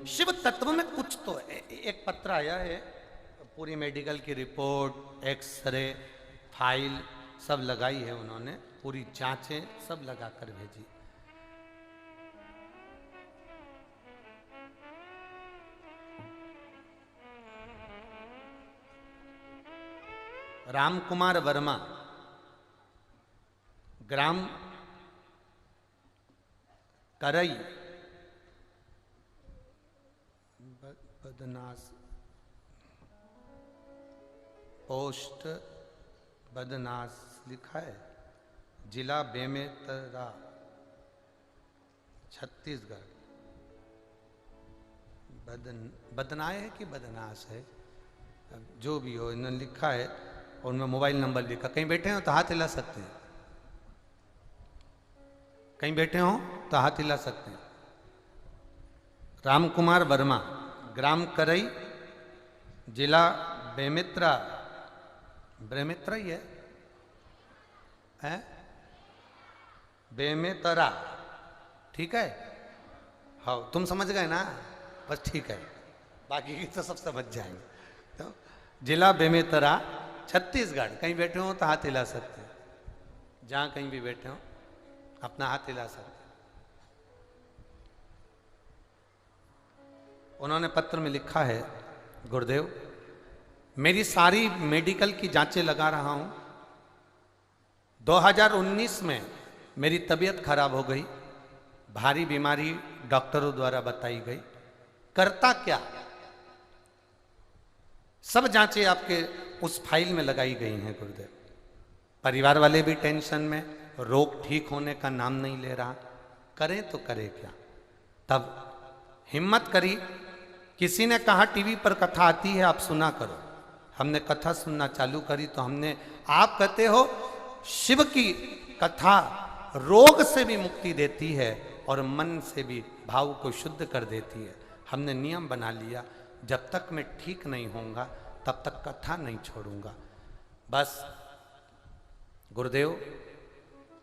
शिव तत्व में कुछ तो है। एक पत्र आया है, पूरी मेडिकल की रिपोर्ट, एक्सरे, फाइल सब लगाई है उन्होंने, पूरी जांचें सब लगा कर भेजी। राम कुमार वर्मा, ग्राम करई, बदनास, पोस्ट बदनास लिखा है, जिला बेमेतरा, छत्तीसगढ़। बदनाए है कि बदनास है, जो भी हो, इन्होंने लिखा है और उनमें मोबाइल नंबर लिखा। कहीं बैठे हो तो हाथ हिला सकते हैं, कहीं बैठे हो तो हाथ हिला सकते हैं। राम कुमार वर्मा, ग्राम करई, जिला बेमेतरा, बेमेतरा ही है, बेमेतरा, ठीक है। हाँ, तुम समझ गए ना, बस ठीक है, बाकी की तो सब समझ जाएंगे। तो जिला बेमेतरा, छत्तीसगढ़। कहीं बैठे हो तो हाथ हिला सकते हैं, जहां कहीं भी बैठे हो अपना हाथ हिला सकते हैं। उन्होंने पत्र में लिखा है, गुरुदेव मेरी सारी मेडिकल की जांचें लगा रहा हूं, 2019 में मेरी तबीयत खराब हो गई, भारी बीमारी डॉक्टरों द्वारा बताई गई, करता क्या? सब जांचें आपके उस फाइल में लगाई गई हैं गुरुदेव। परिवार वाले भी टेंशन में, रोग ठीक होने का नाम नहीं ले रहा, करें तो करें क्या? तब हिम्मत करी, किसी ने कहा टीवी पर कथा आती है, आप सुना करो। हमने कथा सुनना चालू करी तो हमने, आप कहते हो शिव की कथा रोग से भी मुक्ति देती है और मन से भी भाव को शुद्ध कर देती है। हमने नियम बना लिया, जब तक मैं ठीक नहीं होऊंगा तब तक कथा नहीं छोड़ूंगा। बस गुरुदेव,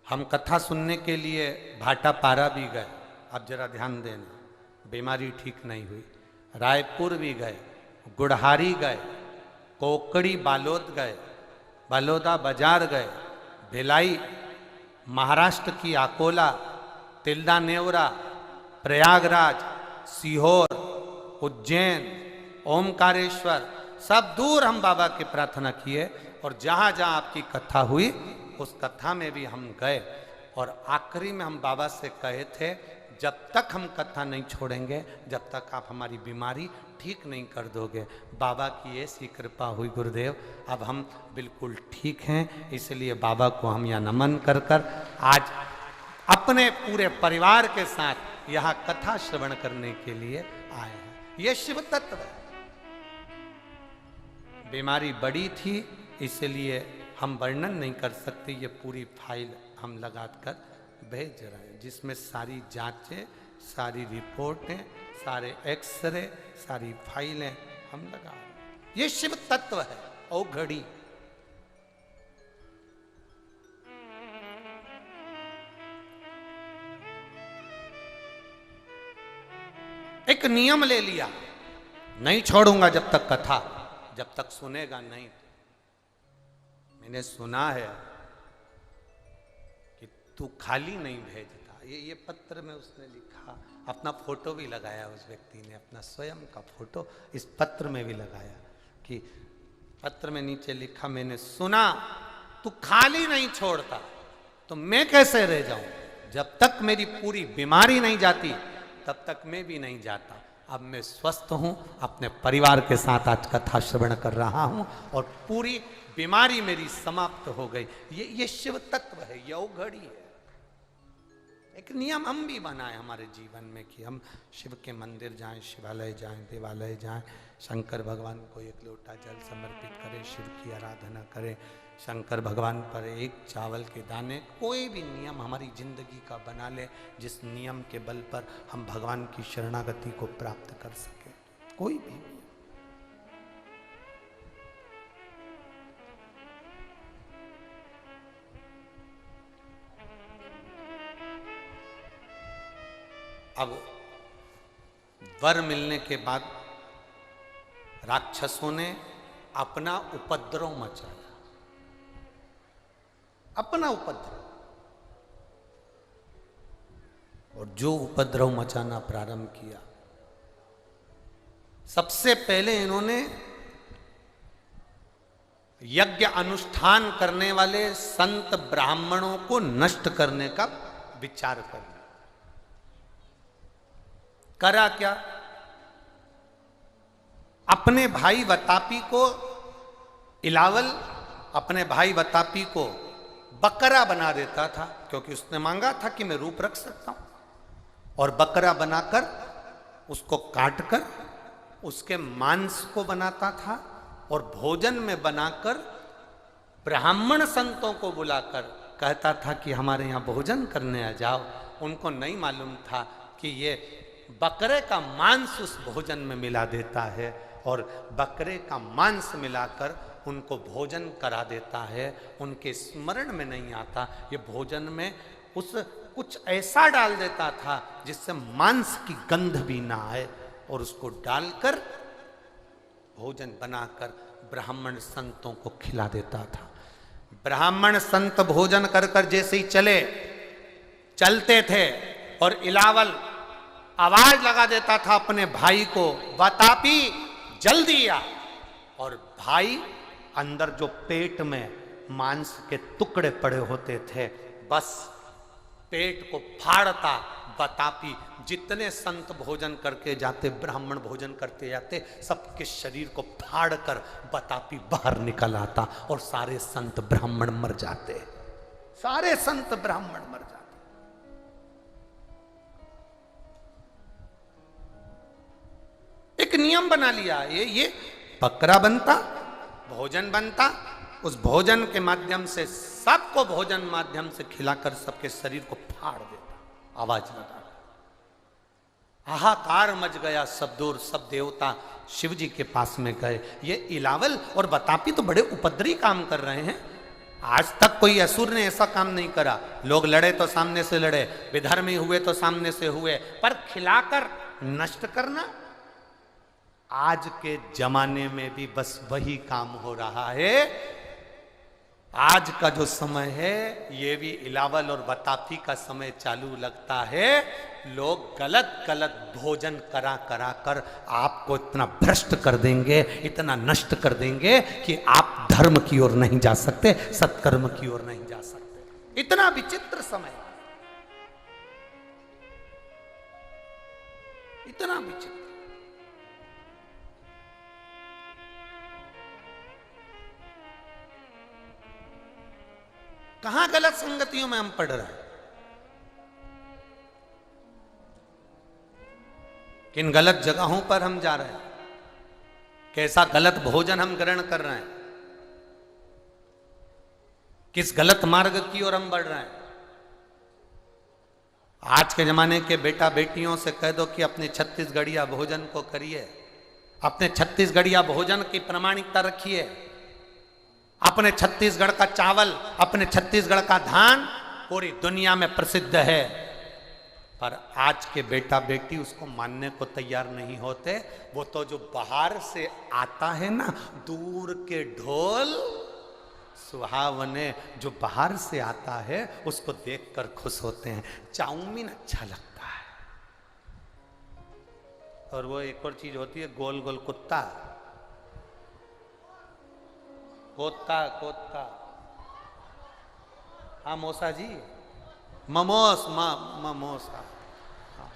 हम कथा सुनने के लिए भाटापारा भी गए, आप जरा ध्यान देना, बीमारी ठीक नहीं हुई। रायपुर भी गए, गुड़हारी गए, कोकड़ी बालोद गए, बलौदा बाजार गए, भिलाई, महाराष्ट्र की अकोला, तिल्दा नेवरा, प्रयागराज, सीहोर, उज्जैन, ओमकारेश्वर, सब दूर हम बाबा की प्रार्थना किए, और जहाँ जहाँ आपकी कथा हुई उस कथा में भी हम गए, और आखिरी में हम बाबा से कहे थे, जब तक हम कथा नहीं छोड़ेंगे, जब तक आप हमारी बीमारी ठीक नहीं कर दोगे। बाबा की ऐसी कृपा हुई गुरुदेव, अब हम बिल्कुल ठीक हैं। इसलिए बाबा को हम यहाँ नमन कर कर आज अपने पूरे परिवार के साथ यहाँ कथा श्रवण करने के लिए आए हैं। ये शिव तत्व है। बीमारी बड़ी थी, इसलिए हम वर्णन नहीं कर सकते। ये पूरी फाइल हम लगाकर भेज रहे हैं, जिसमें सारी जांचें, सारी रिपोर्टें, सारे एक्सरे, सारी फाइलें हम लगा रहे हैं। ये शिव तत्व है औघड़ी। एक नियम ले लिया, नहीं छोड़ूंगा जब तक कथा, जब तक सुनेगा नहीं। मैंने सुना है कि तू खाली नहीं भेजता। ये पत्र में उसने लिखा, अपना फोटो भी लगाया उस व्यक्ति ने, अपना स्वयं का फोटो इस पत्र में भी लगाया कि पत्र में नीचे लिखा, मैंने सुना तू खाली नहीं छोड़ता, तो मैं कैसे रह जाऊं? जब तक मेरी पूरी बीमारी नहीं जाती तब तक मैं भी नहीं जाता। अब मैं स्वस्थ हूं, अपने परिवार के साथ आज कथा श्रवण कर रहा हूं और पूरी बीमारी मेरी समाप्त हो गई। ये शिव तत्व है, ये औघड़ी है। एक नियम हम भी बनाए हमारे जीवन में कि हम शिव के मंदिर जाएं, शिवालय जाएं, देवालय जाएं, शंकर भगवान को एक लोटा जल समर्पित करें, शिव की आराधना करें, शंकर भगवान पर एक चावल के दाने, कोई भी नियम हमारी जिंदगी का बना ले, जिस नियम के बल पर हम भगवान की शरणागति को प्राप्त कर सके। कोई भी अब वर मिलने के बाद राक्षसों ने अपना उपद्रव मचाया, अपना उपद्रव। और जो उपद्रव मचाना प्रारंभ किया, सबसे पहले इन्होंने यज्ञ अनुष्ठान करने वाले संत ब्राह्मणों को नष्ट करने का विचार कर लिया। करा क्या? अपने भाई वतापी को, इलावल अपने भाई वतापी को बकरा बना देता था, क्योंकि उसने मांगा था कि मैं रूप रख सकता हूं, और बकरा बनाकर उसको काटकर उसके मांस को बनाता था और भोजन में बनाकर ब्राह्मण संतों को बुलाकर कहता था कि हमारे यहाँ भोजन करने आ जाओ। उनको नहीं मालूम था कि ये बकरे का मांस उस भोजन में मिला देता है और बकरे का मांस मिलाकर उनको भोजन करा देता है। उनके स्मरण में नहीं आता, ये भोजन में उस कुछ ऐसा डाल देता था जिससे मांस की गंध भी ना आए, और उसको डालकर भोजन बनाकर ब्राह्मण संतों को खिला देता था। ब्राह्मण संत भोजन कर कर जैसे ही चलते थे और इलावल आवाज लगा देता था अपने भाई को, वतापी जल्दी आ। और भाई अंदर जो पेट में मांस के टुकड़े पड़े होते थे, बस पेट को फाड़ता वतापी। जितने संत भोजन करके जाते, ब्राह्मण भोजन करते जाते, सबके शरीर को फाड़ कर वतापी बाहर निकल आता और सारे संत ब्राह्मण मर जाते, सारे संत ब्राह्मण मर जाते। एक नियम बना लिया, ये बकरा बनता, भोजन बनता, उस भोजन के माध्यम से सबको भोजन माध्यम से खिलाकर सबके शरीर को फाड़ देता, आवाज लगा। हाहाकार मच गया, सब दूर, सब देवता शिव जी के पास में गए। ये इलावल और वतापी तो बड़े उपद्रवी काम कर रहे हैं। आज तक कोई असुर ने ऐसा काम नहीं करा। लोग लड़े तो सामने से लड़े, विधर्मी हुए तो सामने से हुए, पर खिलाकर नष्ट करना, आज के जमाने में भी बस वही काम हो रहा है। आज का जो समय है, ये भी इलावल और वतापी का समय चालू लगता है। लोग गलत गलत भोजन करा करा कर आपको इतना भ्रष्ट कर देंगे, इतना नष्ट कर देंगे कि आप धर्म की ओर नहीं जा सकते, सत्कर्म की ओर नहीं जा सकते। इतना विचित्र समय, इतना विचित्र। कहां गलत संगतियों में हम पड़ रहे हैं, किन गलत जगहों पर हम जा रहे हैं, कैसा गलत भोजन हम ग्रहण कर रहे हैं। किस गलत मार्ग की ओर हम बढ़ रहे हैं। आज के जमाने के बेटा बेटियों से कह दो कि अपने छत्तीसगढ़िया भोजन को करिए, अपने छत्तीसगढ़िया भोजन की प्रामाणिकता रखिए, अपने छत्तीसगढ़ का चावल, अपने छत्तीसगढ़ का धान पूरी दुनिया में प्रसिद्ध है। पर आज के बेटा बेटी उसको मानने को तैयार नहीं होते। वो तो जो बाहर से आता है ना, दूर के ढोल सुहावने, जो बाहर से आता है उसको देखकर खुश होते हैं। चाउमीन अच्छा लगता है, और वो एक और चीज होती है गोल गोल कुत्ता, कोत्ता कोत्ता। हाँ मौसा जी, ममोस ममोसा। हाँ।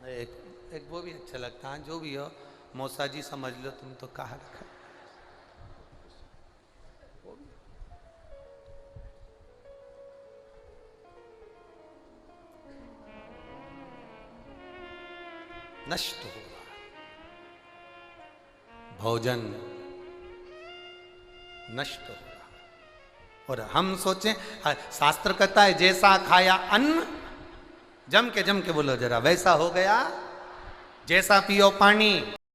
एक वो भी अच्छा लगता है। जो भी हो मौसा जी समझ लो, तुम तो कहा रखा। नष्ट हो रहा भोजन, नष्ट हो रहा। और हम सोचें, शास्त्र कहता है जैसा खाया अन्न, जम के बोलो जरा, वैसा हो गया। जैसा पियो पानी,